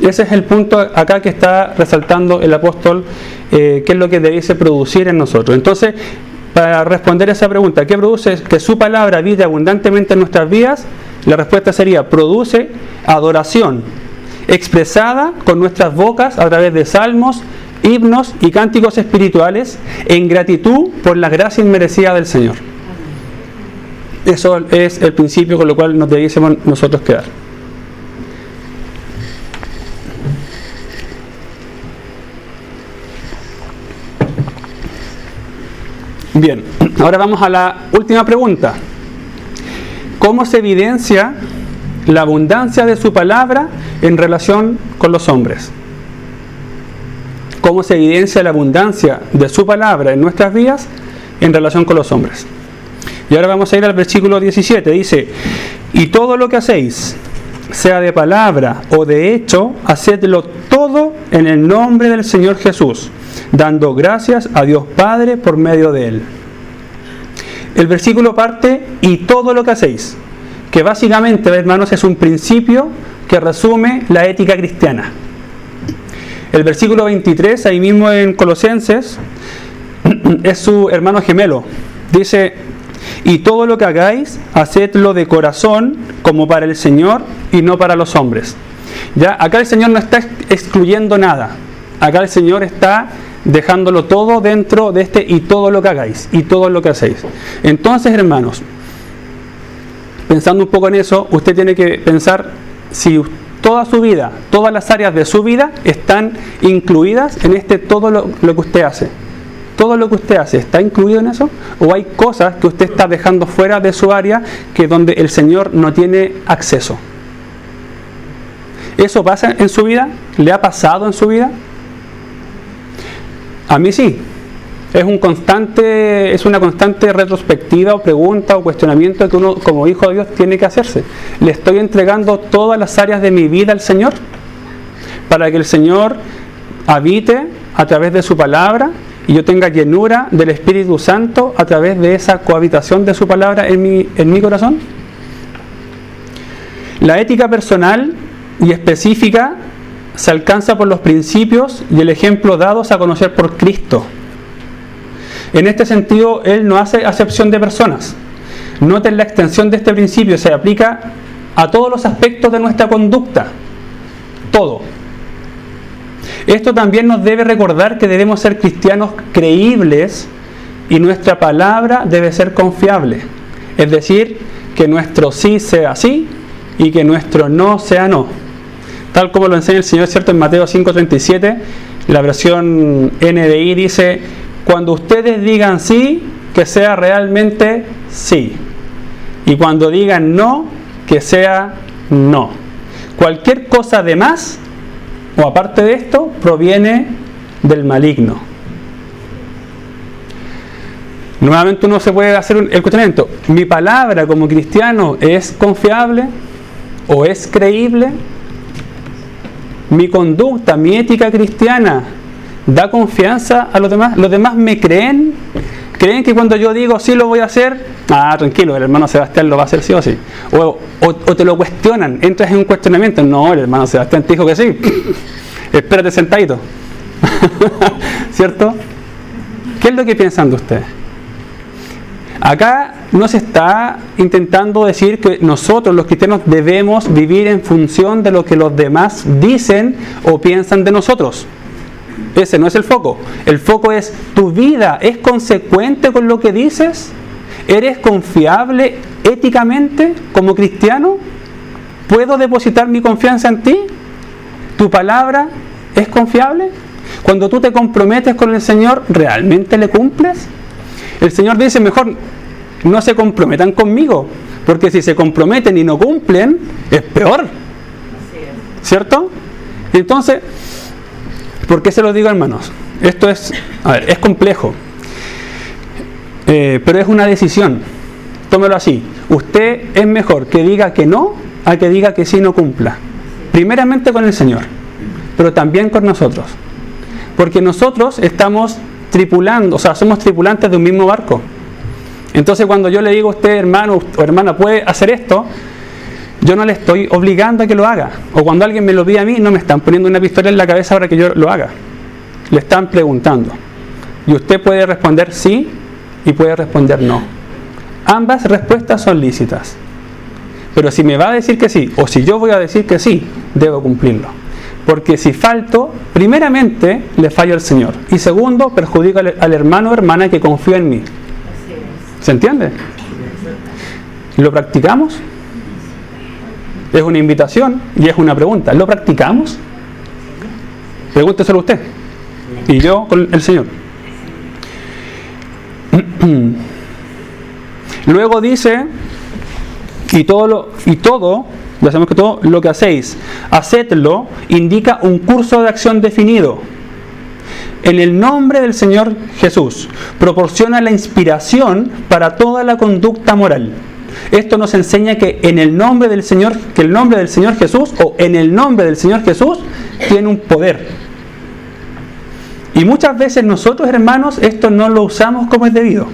Ese es el punto acá que está resaltando el apóstol, qué es lo que debiese producir en nosotros. Entonces, para responder a esa pregunta, ¿qué produce que su palabra habite abundantemente en nuestras vidas? La respuesta sería, produce adoración expresada con nuestras bocas a través de salmos, himnos y cánticos espirituales en gratitud por la gracia inmerecida del Señor. Eso es el principio con lo cual nos debiésemos nosotros quedar. Bien, ahora vamos a la última pregunta. ¿Cómo se evidencia la abundancia de su palabra en relación con los hombres? ¿Cómo se evidencia la abundancia de su palabra en nuestras vidas en relación con los hombres? Y ahora vamos a ir al versículo 17. Dice, y todo lo que hacéis, sea de palabra o de hecho, hacedlo todo en el nombre del Señor Jesús, dando gracias a Dios Padre por medio de Él. El versículo parte, y todo lo que hacéis, que básicamente, hermanos, es un principio que resume la ética cristiana. El versículo 23, ahí mismo en Colosenses, es su hermano gemelo. Dice, y todo lo que hagáis, hacedlo de corazón, como para el Señor y no para los hombres. Ya, acá el Señor no está excluyendo nada. Acá el Señor está dejándolo todo dentro de y todo lo que hagáis, y todo lo que hacéis. Entonces, hermanos, pensando un poco en eso, usted tiene que pensar si toda su vida, todas las áreas de su vida están incluidas en todo lo que usted hace. ¿Todo lo que usted hace está incluido en eso? ¿O hay cosas que usted está dejando fuera de su área donde el Señor no tiene acceso? ¿Eso pasa en su vida? ¿Le ha pasado en su vida? A mí sí. Es una constante retrospectiva o pregunta o cuestionamiento que uno como hijo de Dios tiene que hacerse. ¿Le estoy entregando todas las áreas de mi vida al Señor? Para que el Señor habite a través de su palabra y yo tenga llenura del Espíritu Santo a través de esa cohabitación de su palabra en mi corazón. La ética personal y específica se alcanza por los principios y el ejemplo dados a conocer por Cristo. En este sentido, Él no hace acepción de personas. Noten la extensión de este principio, se aplica a todos los aspectos de nuestra conducta. Todo. Esto también nos debe recordar que debemos ser cristianos creíbles y nuestra palabra debe ser confiable. Es decir, que nuestro sí sea sí y que nuestro no sea no. Tal como lo enseña el Señor, ¿cierto? En Mateo 5:37, la versión NBI dice: cuando ustedes digan sí, que sea realmente sí. Y cuando digan no, que sea no. Cualquier cosa de más o aparte de esto proviene del maligno. Nuevamente uno se puede hacer el cuestionamiento: ¿mi palabra como cristiano es confiable o es creíble? ¿Mi conducta, mi ética cristiana da confianza a los demás? ¿Los demás me creen? ¿Creen que cuando yo digo sí lo voy a hacer? Tranquilo, el hermano Sebastián lo va a hacer sí o sí. O te lo cuestionan, entras en un cuestionamiento. No, el hermano Sebastián te dijo que sí. Espérate sentadito. ¿Cierto? ¿Qué es lo que piensan de ustedes? Acá no se está intentando decir que nosotros los cristianos debemos vivir en función de lo que los demás dicen o piensan de nosotros. Ese no es el foco. El foco es: ¿tu vida es consecuente con lo que dices? ¿Eres confiable éticamente como cristiano? ¿Puedo depositar mi confianza en ti? ¿Tu palabra es confiable? Cuando tú te comprometes con el Señor, ¿realmente le cumples? El Señor dice: mejor no se comprometan conmigo, porque si se comprometen y no cumplen, es peor. ¿Cierto? Entonces, ¿por qué se lo digo, hermanos? Esto es complejo, pero es una decisión. Tómelo así: usted es mejor que diga que no a que diga que sí no cumpla. Primeramente con el Señor, pero también con nosotros, porque nosotros estamos tripulando, somos tripulantes de un mismo barco. Entonces, cuando yo le digo a usted, hermano o hermana, puede hacer esto, yo no le estoy obligando a que lo haga. O cuando alguien me lo pide a mí, no me están poniendo una pistola en la cabeza para que yo lo haga. Le están preguntando. Y usted puede responder sí y puede responder no. Ambas respuestas son lícitas. Pero si me va a decir que sí, o si yo voy a decir que sí, debo cumplirlo. Porque si falto, primeramente le fallo al Señor. Y segundo, perjudico al hermano o hermana que confía en mí. ¿Se entiende? ¿Lo practicamos? Es una invitación y es una pregunta. ¿Lo practicamos? Pregúnteselo usted. Y yo con el Señor. Luego dice: ya sabemos que todo lo que hacéis, hacedlo, indica un curso de acción definido. En el nombre del Señor Jesús, proporciona la inspiración para toda la conducta moral. Esto nos enseña que en el nombre del Señor, Jesús, o en el nombre del Señor Jesús, tiene un poder. Y muchas veces nosotros, hermanos, esto no lo usamos como es debido,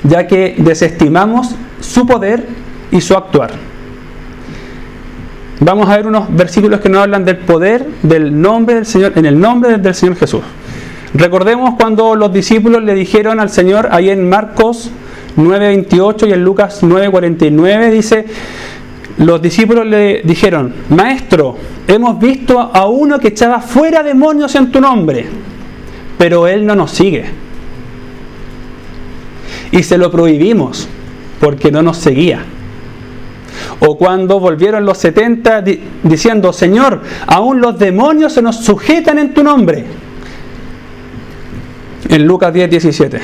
ya que desestimamos su poder y su actuar. Vamos a ver unos versículos que nos hablan del poder del nombre del Señor, en el nombre del Señor Jesús. Recordemos cuando los discípulos le dijeron al Señor, ahí en Marcos 9:28 y en Lucas 9:49, dice: los discípulos le dijeron: Maestro, hemos visto a uno que echaba fuera demonios en tu nombre, pero él no nos sigue. Y se lo prohibimos porque no nos seguía. O cuando volvieron los 70 diciendo: Señor, aún los demonios se nos sujetan en tu nombre. En Lucas 10:17.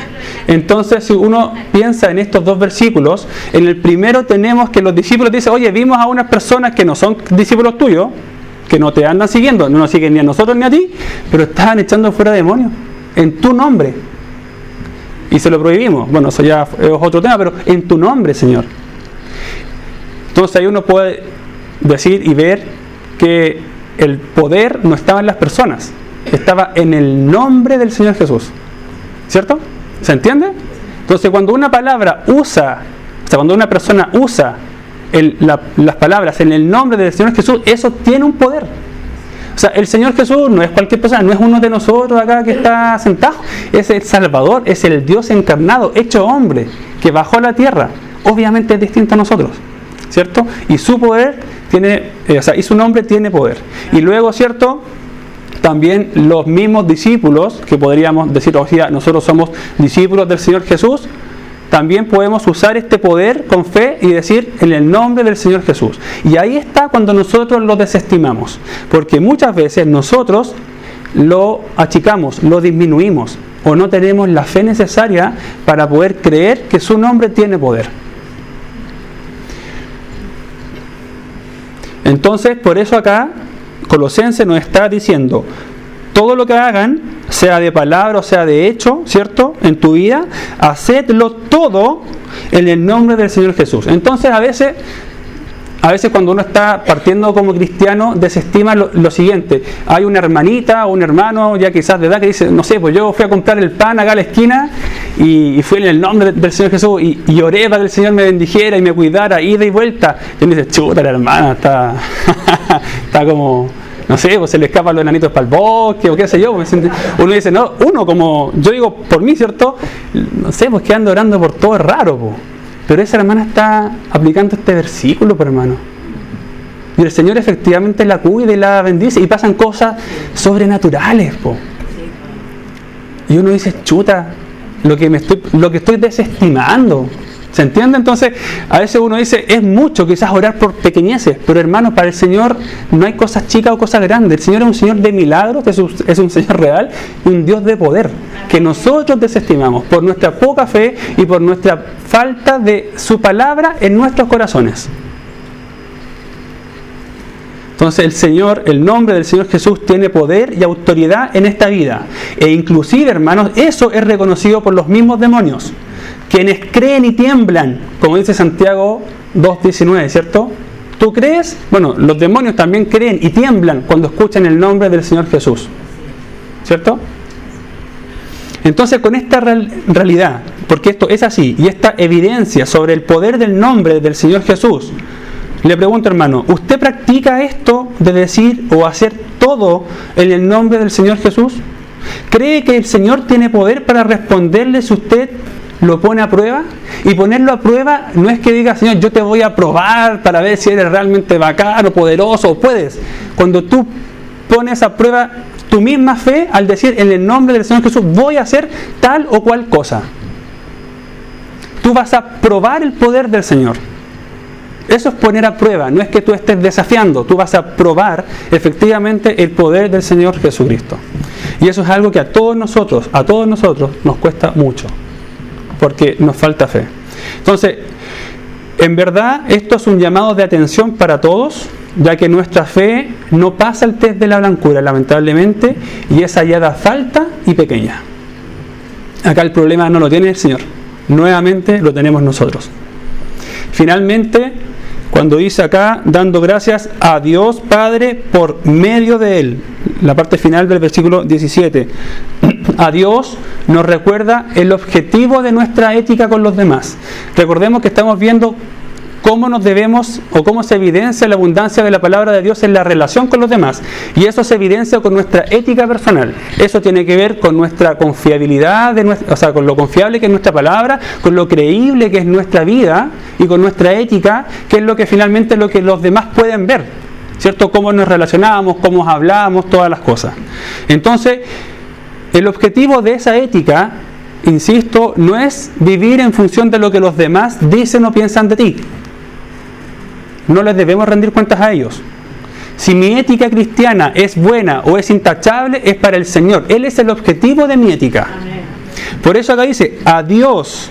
Entonces, si uno piensa en estos dos versículos, en el primero tenemos que los discípulos dicen: oye, vimos a unas personas que no son discípulos tuyos, que no te andan siguiendo, no nos siguen ni a nosotros ni a ti, pero estaban echando fuera demonios en tu nombre. Y se lo prohibimos. Bueno, eso ya es otro tema, pero en tu nombre, Señor. Entonces ahí uno puede decir y ver que el poder no estaba en las personas, estaba en el nombre del Señor Jesús. ¿Cierto? ¿Se entiende? Entonces cuando una persona usa las palabras en el nombre del Señor Jesús, eso tiene un poder. O sea, el Señor Jesús no es cualquier persona, no es uno de nosotros acá que está sentado, es el Salvador, es el Dios encarnado, hecho hombre, que bajó a la tierra. Obviamente es distinto a nosotros, ¿cierto? Y su poder y su nombre tiene poder. Y luego, ¿cierto?, también los mismos discípulos, que podríamos decir, o sea, nosotros somos discípulos del Señor Jesús, también podemos usar este poder con fe y decir en el nombre del Señor Jesús. Y ahí está cuando nosotros lo desestimamos, porque muchas veces nosotros lo achicamos, lo disminuimos, o no tenemos la fe necesaria para poder creer que su nombre tiene poder. Entonces, por eso acá Colosenses nos está diciendo: todo lo que hagan, sea de palabra o sea de hecho, ¿cierto?, en tu vida, hacedlo todo en el nombre del Señor Jesús. Entonces, a veces cuando uno está partiendo como cristiano, desestima lo siguiente: hay una hermanita o un hermano ya quizás de edad que dice, no sé, pues yo fui a comprar el pan acá a la esquina y fui en el nombre del Señor Jesús y oré para que el Señor me bendijera y me cuidara, ida y vuelta. Y uno dice, chuta, la hermana está como, no sé, pues se le escapan los enanitos para el bosque o qué sé yo. Uno dice, no, uno como, yo digo por mí, ¿cierto? No sé, pues que ando orando por todo es raro, pues. Pero esa hermana está aplicando este versículo, por hermano. Y el Señor efectivamente la cuida y la bendice y pasan cosas sobrenaturales, po. Y uno dice, chuta, lo que estoy desestimando. ¿Se entiende? Entonces, a veces uno dice, es mucho quizás orar por pequeñeces, pero hermano, para el Señor no hay cosas chicas o cosas grandes. El Señor es un Señor de milagros, es un Señor real y un Dios de poder, que nosotros desestimamos por nuestra poca fe y por nuestra falta de su palabra en nuestros corazones. Entonces el nombre del Señor Jesús tiene poder y autoridad en esta vida. E inclusive, hermanos, eso es reconocido por los mismos demonios, quienes creen y tiemblan, como dice Santiago 2:19, ¿cierto? ¿Tú crees? Bueno, los demonios también creen y tiemblan cuando escuchan el nombre del Señor Jesús, ¿cierto? Entonces, con esta realidad, porque esto es así, y esta evidencia sobre el poder del nombre del Señor Jesús, le pregunto, hermano, ¿usted practica esto de decir o hacer todo en el nombre del Señor Jesús? ¿Cree que el Señor tiene poder para responderle si usted lo pone a prueba? Y ponerlo a prueba no es que diga, Señor, yo te voy a probar para ver si eres realmente bacano, poderoso, puedes. Cuando tú pones a prueba tu misma fe al decir en el nombre del Señor Jesús voy a hacer tal o cual cosa, tú vas a probar el poder del Señor. Eso es poner a prueba, no es que tú estés desafiando, tú vas a probar efectivamente el poder del Señor Jesucristo. Y eso es algo que a todos nosotros nos cuesta mucho, porque nos falta fe. Entonces, en verdad, esto es un llamado de atención para todos, ya que nuestra fe no pasa el test de la blancura, lamentablemente, y es hallada falta y pequeña. Acá el problema no lo tiene el Señor, nuevamente lo tenemos nosotros. Finalmente, cuando dice acá, dando gracias a Dios Padre por medio de Él, la parte final del versículo 17, a Dios nos recuerda el objetivo de nuestra ética con los demás. Recordemos que estamos viendo cómo nos debemos o cómo se evidencia la abundancia de la palabra de Dios en la relación con los demás, y eso se evidencia con nuestra ética personal. Eso tiene que ver con nuestra confiabilidad, con lo confiable que es nuestra palabra, con lo creíble que es nuestra vida y con nuestra ética, que es lo que finalmente lo que los demás pueden ver, ¿cierto? Cómo nos relacionamos, cómo hablamos, todas las cosas. Entonces, el objetivo de esa ética, insisto, no es vivir en función de lo que los demás dicen o piensan de ti. No les debemos rendir cuentas a ellos. Si mi ética cristiana es buena o es intachable, es para el Señor. Él es el objetivo de mi ética. Amén. Por eso acá dice, a Dios,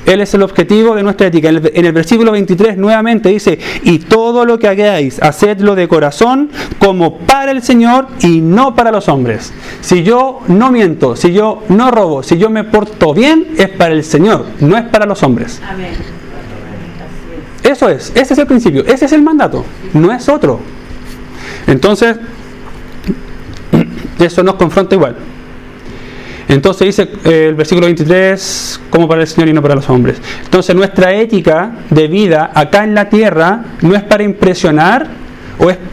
Él es el objetivo de nuestra ética. En el versículo 23 nuevamente dice, y todo lo que hagáis, hacedlo de corazón, como para el Señor y no para los hombres. Si yo no miento, si yo no robo, si yo me porto bien, es para el Señor, no es para los hombres. Amén. Eso es, ese es el principio, ese es el mandato, no es otro. Entonces, eso nos confronta igual. Entonces dice el versículo 23, como para el Señor y no para los hombres. Entonces nuestra ética de vida acá en la tierra no es para impresionar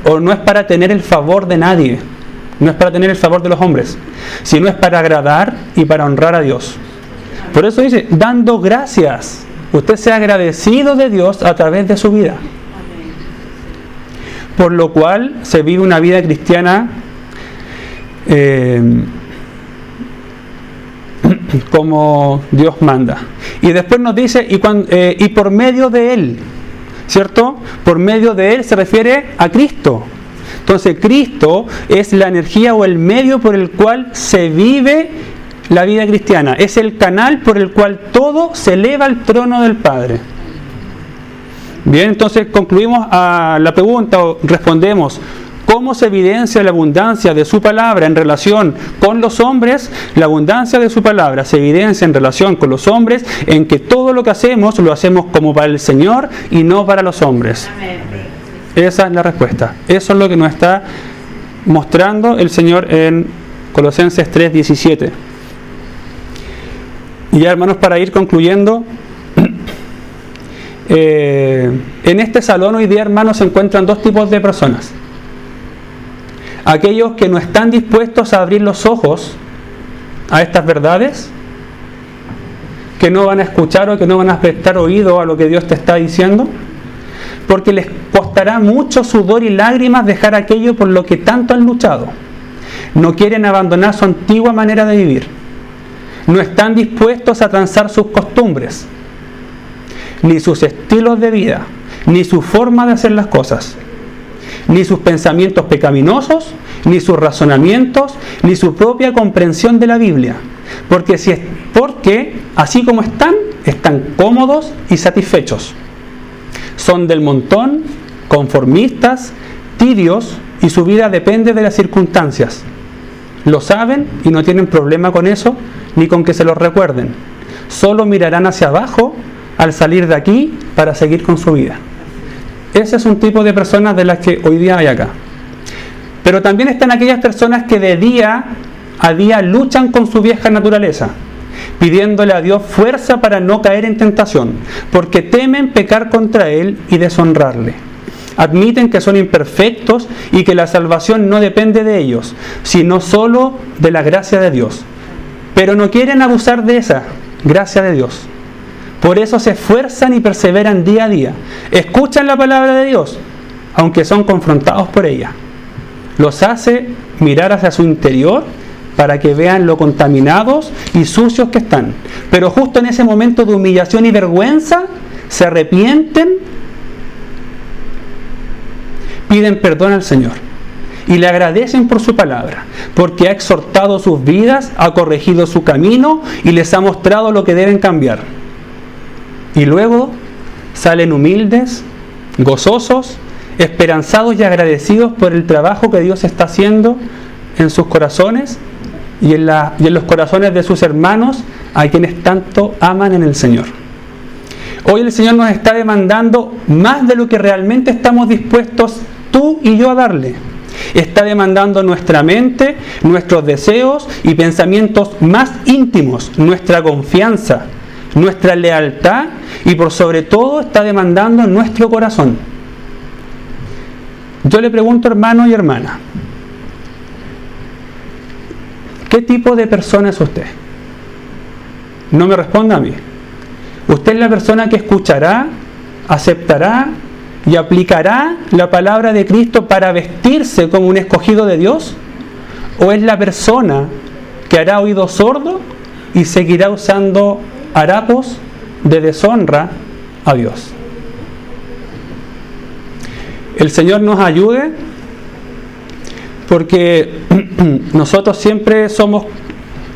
o no es para tener el favor de nadie, no es para tener el favor de los hombres, sino es para agradar y para honrar a Dios. Por eso dice, dando gracias. Usted sea agradecido de Dios a través de su vida. Por lo cual se vive una vida cristiana como Dios manda. Y después nos dice, y por medio de Él, ¿cierto? Por medio de Él se refiere a Cristo. Entonces Cristo es la energía o el medio por el cual se vive la vida cristiana. Es el canal por el cual todo se eleva al trono del Padre. Bien, entonces concluimos a la pregunta o respondemos: ¿cómo se evidencia la abundancia de su palabra en relación con los hombres? La abundancia de su palabra se evidencia en relación con los hombres en que todo lo que hacemos lo hacemos como para el Señor y no para los hombres. Esa es la respuesta. Eso es lo que nos está mostrando el Señor en Colosenses 3:17. Y ya, hermanos, para ir concluyendo, en este salón hoy día, hermanos, se encuentran dos tipos de personas. Aquellos que no están dispuestos a abrir los ojos a estas verdades, que no van a escuchar o que no van a prestar oído a lo que Dios te está diciendo, porque les costará mucho sudor y lágrimas dejar aquello por lo que tanto han luchado. No quieren abandonar su antigua manera de vivir. No están dispuestos a transar sus costumbres, ni sus estilos de vida, ni su forma de hacer las cosas, ni sus pensamientos pecaminosos, ni sus razonamientos, ni su propia comprensión de la Biblia. Porque así como están cómodos y satisfechos. Son del montón, conformistas, tibios, y su vida depende de las circunstancias. Lo saben y no tienen problema con eso, ni con que se los recuerden. Solo mirarán hacia abajo al salir de aquí para seguir con su vida. Ese es un tipo de personas de las que hoy día hay acá. Pero también están aquellas personas que de día a día luchan con su vieja naturaleza, pidiéndole a Dios fuerza para no caer en tentación, porque temen pecar contra Él y deshonrarle. Admiten que son imperfectos y que la salvación no depende de ellos, sino solo de la gracia de Dios. Pero no quieren abusar de esa gracia de Dios. Por eso se esfuerzan y perseveran día a día. Escuchan la palabra de Dios, aunque son confrontados por ella. Los hace mirar hacia su interior para que vean lo contaminados y sucios que están. Pero justo en ese momento de humillación y vergüenza, se arrepienten, piden perdón al Señor y le agradecen por su palabra, porque ha exhortado sus vidas, ha corregido su camino y les ha mostrado lo que deben cambiar. Y luego salen humildes, gozosos, esperanzados y agradecidos por el trabajo que Dios está haciendo en sus corazones y en los corazones de sus hermanos, a quienes tanto aman en el Señor. Hoy el Señor nos está demandando más de lo que realmente estamos dispuestos tú y yo a darle. Está demandando nuestra mente, nuestros deseos y pensamientos más íntimos, nuestra confianza, nuestra lealtad y por sobre todo está demandando nuestro corazón. Yo le pregunto, hermano y hermana, ¿qué tipo de persona es usted? No me responda a mí. ¿Usted es la persona que escuchará, aceptará y aplicará la palabra de Cristo para vestirse como un escogido de Dios? ¿O es la persona que hará oído sordo y seguirá usando harapos de deshonra a Dios? El Señor nos ayude, porque nosotros siempre somos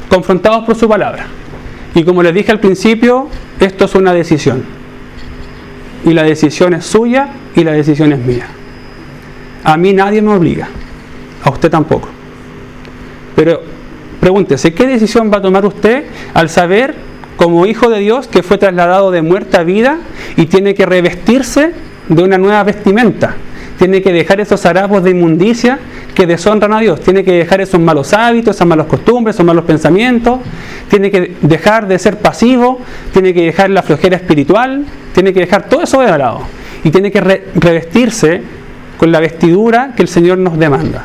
confrontados por su palabra. Y como les dije al principio, esto es una decisión. Y la decisión es suya y la decisión es mía. A mí nadie me obliga, a usted tampoco. Pero pregúntese, ¿qué decisión va a tomar usted al saber, como hijo de Dios, que fue trasladado de muerte a vida y tiene que revestirse de una nueva vestimenta? Tiene que dejar esos harapos de inmundicia que deshonran a Dios. Tiene que dejar esos malos hábitos, esas malas costumbres, esos malos pensamientos. Tiene que dejar de ser pasivo. Tiene que dejar la flojera espiritual. Tiene que dejar todo eso de lado. Y tiene que revestirse con la vestidura que el Señor nos demanda.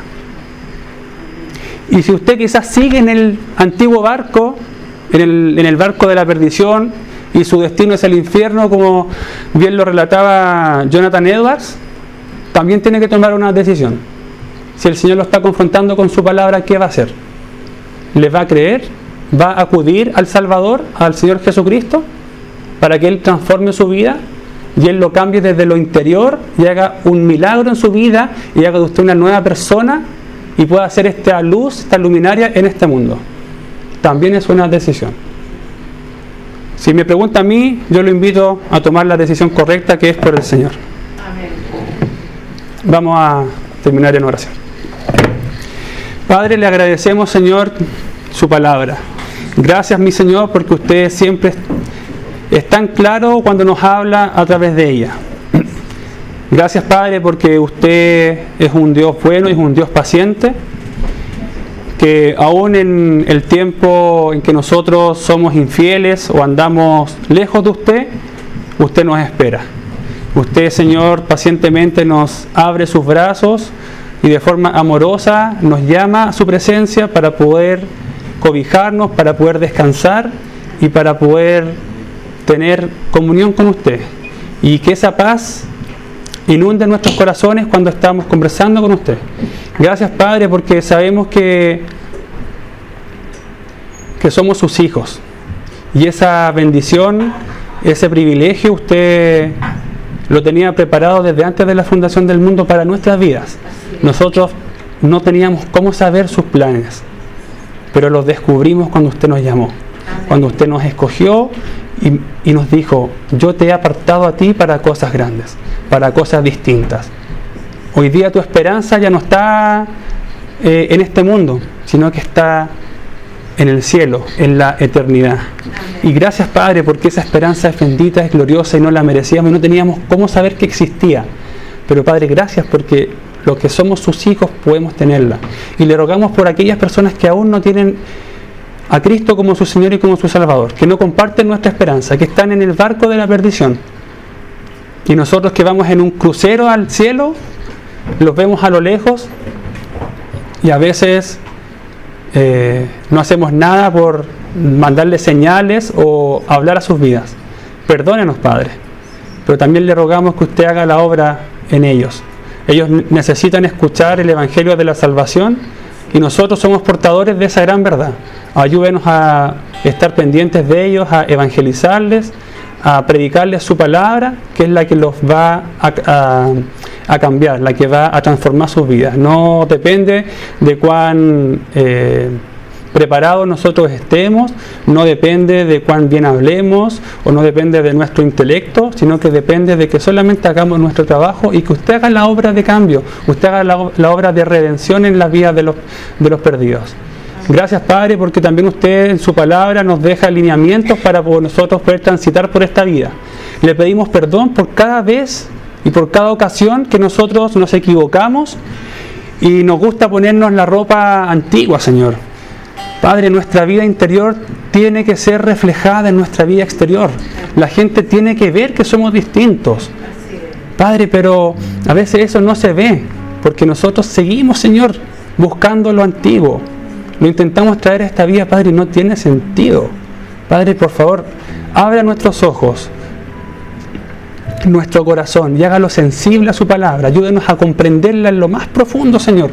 Y si usted quizás sigue en el antiguo barco, en el barco de la perdición, y su destino es el infierno, como bien lo relataba Jonathan Edwards, también tiene que tomar una decisión. Si el Señor lo está confrontando con su palabra, ¿qué va a hacer? ¿Le va a creer? ¿Va a acudir al Salvador, al Señor Jesucristo? para que Él transforme su vida y Él lo cambie desde lo interior y haga un milagro en su vida y haga de usted una nueva persona y pueda hacer esta luz, esta luminaria en este mundo. También es una decisión. Si me pregunta a mí, yo lo invito a tomar la decisión correcta, que es por el Señor. Amén. Vamos a terminar en oración. Padre, le agradecemos, Señor, su palabra. Gracias, mi Señor, porque usted siempre es tan claro cuando nos habla a través de ella. Gracias, Padre, porque usted es un Dios bueno y es un Dios paciente, que aún en el tiempo en que nosotros somos infieles o andamos lejos de usted, usted nos espera. Usted, Señor, pacientemente nos abre sus brazos y de forma amorosa nos llama a su presencia para poder cobijarnos, para poder descansar y para poder tener comunión con usted. Y que esa paz inunde nuestros corazones cuando estamos conversando con usted. Gracias, Padre, porque sabemos que somos sus hijos. Y esa bendición, ese privilegio, usted lo tenía preparado desde antes de la fundación del mundo para nuestras vidas. Nosotros no teníamos cómo saber sus planes, pero los descubrimos cuando usted nos llamó, cuando usted nos escogió y nos dijo: yo te he apartado a ti para cosas grandes, para cosas distintas. Hoy día tu esperanza ya no está en este mundo, sino que está en el cielo, en la eternidad. Y gracias, Padre, porque esa esperanza es bendita, es gloriosa y no la merecíamos y no teníamos cómo saber que existía. Pero, Padre, gracias porque los que somos sus hijos podemos tenerla. Y le rogamos por aquellas personas que aún no tienen a Cristo como su Señor y como su Salvador, que no comparten nuestra esperanza, que están en el barco de la perdición. Y nosotros que vamos en un crucero al cielo, los vemos a lo lejos y a veces no hacemos nada por mandarles señales o hablar a sus vidas. Perdónenos, Padre, pero también le rogamos que usted haga la obra en ellos. Ellos necesitan escuchar el Evangelio de la salvación y nosotros somos portadores de esa gran verdad. Ayúdenos a estar pendientes de ellos, a evangelizarles, a predicarles su palabra, que es la que los va a cambiar, la que va a transformar sus vidas. No depende de cuán preparados nosotros estemos, no depende de cuán bien hablemos o no depende de nuestro intelecto, sino que depende de que solamente hagamos nuestro trabajo y que usted haga la obra de cambio, usted haga la obra de redención en las vidas de los perdidos. Gracias, Padre, porque también usted en su palabra nos deja alineamientos para nosotros poder transitar por esta vida. Le pedimos perdón por cada vez y por cada ocasión que nosotros nos equivocamos y nos gusta ponernos la ropa antigua, Señor. Padre, nuestra vida interior tiene que ser reflejada en nuestra vida exterior. La gente tiene que ver que somos distintos. Padre, pero a veces eso no se ve, porque nosotros seguimos, Señor, buscando lo antiguo. Lo intentamos traer a esta vida, Padre, y no tiene sentido. Padre, por favor, abra nuestros ojos, nuestro corazón, y hágalo sensible a su palabra. Ayúdenos a comprenderla en lo más profundo, Señor.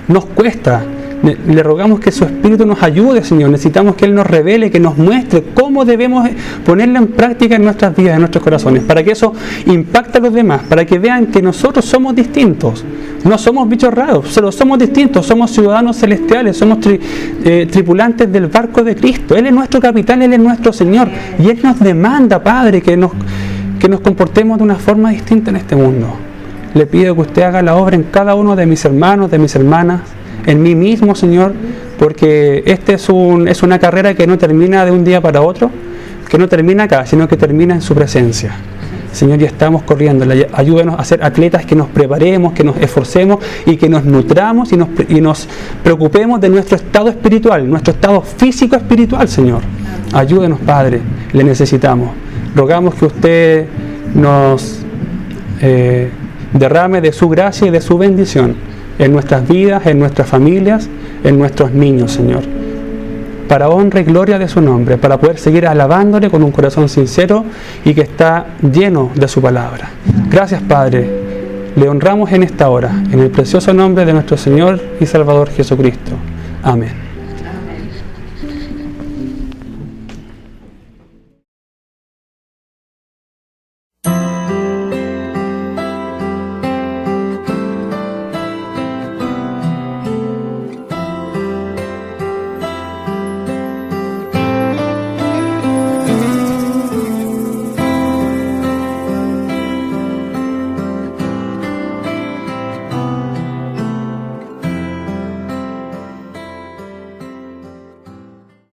Nos cuesta. Le rogamos que su Espíritu nos ayude, Señor. Necesitamos que Él nos revele, que nos muestre cómo debemos ponerla en práctica en nuestras vidas, en nuestros corazones, para que eso impacte a los demás, para que vean que nosotros somos distintos. No somos bichos raros, solo somos distintos, somos ciudadanos celestiales, somos tripulantes del barco de Cristo. Él es nuestro capitán, Él es nuestro Señor. Y Él nos demanda, Padre, que nos comportemos de una forma distinta en este mundo. Le pido que usted haga la obra en cada uno de mis hermanos, de mis hermanas, en mí mismo, Señor, porque es una carrera que no termina de un día para otro, que no termina acá, sino que termina en su presencia. Señor, ya estamos corriendo. Ayúdanos a ser atletas que nos preparemos, que nos esforcemos y que nos nutramos y nos preocupemos de nuestro estado espiritual, nuestro estado físico espiritual, Señor. Ayúdenos, Padre, le necesitamos. Rogamos que usted nos derrame de su gracia y de su bendición en nuestras vidas, en nuestras familias, en nuestros niños, Señor, para honra y gloria de su nombre, para poder seguir alabándole con un corazón sincero y que está lleno de su palabra. Gracias, Padre, le honramos en esta hora, en el precioso nombre de nuestro Señor y Salvador Jesucristo. Amén.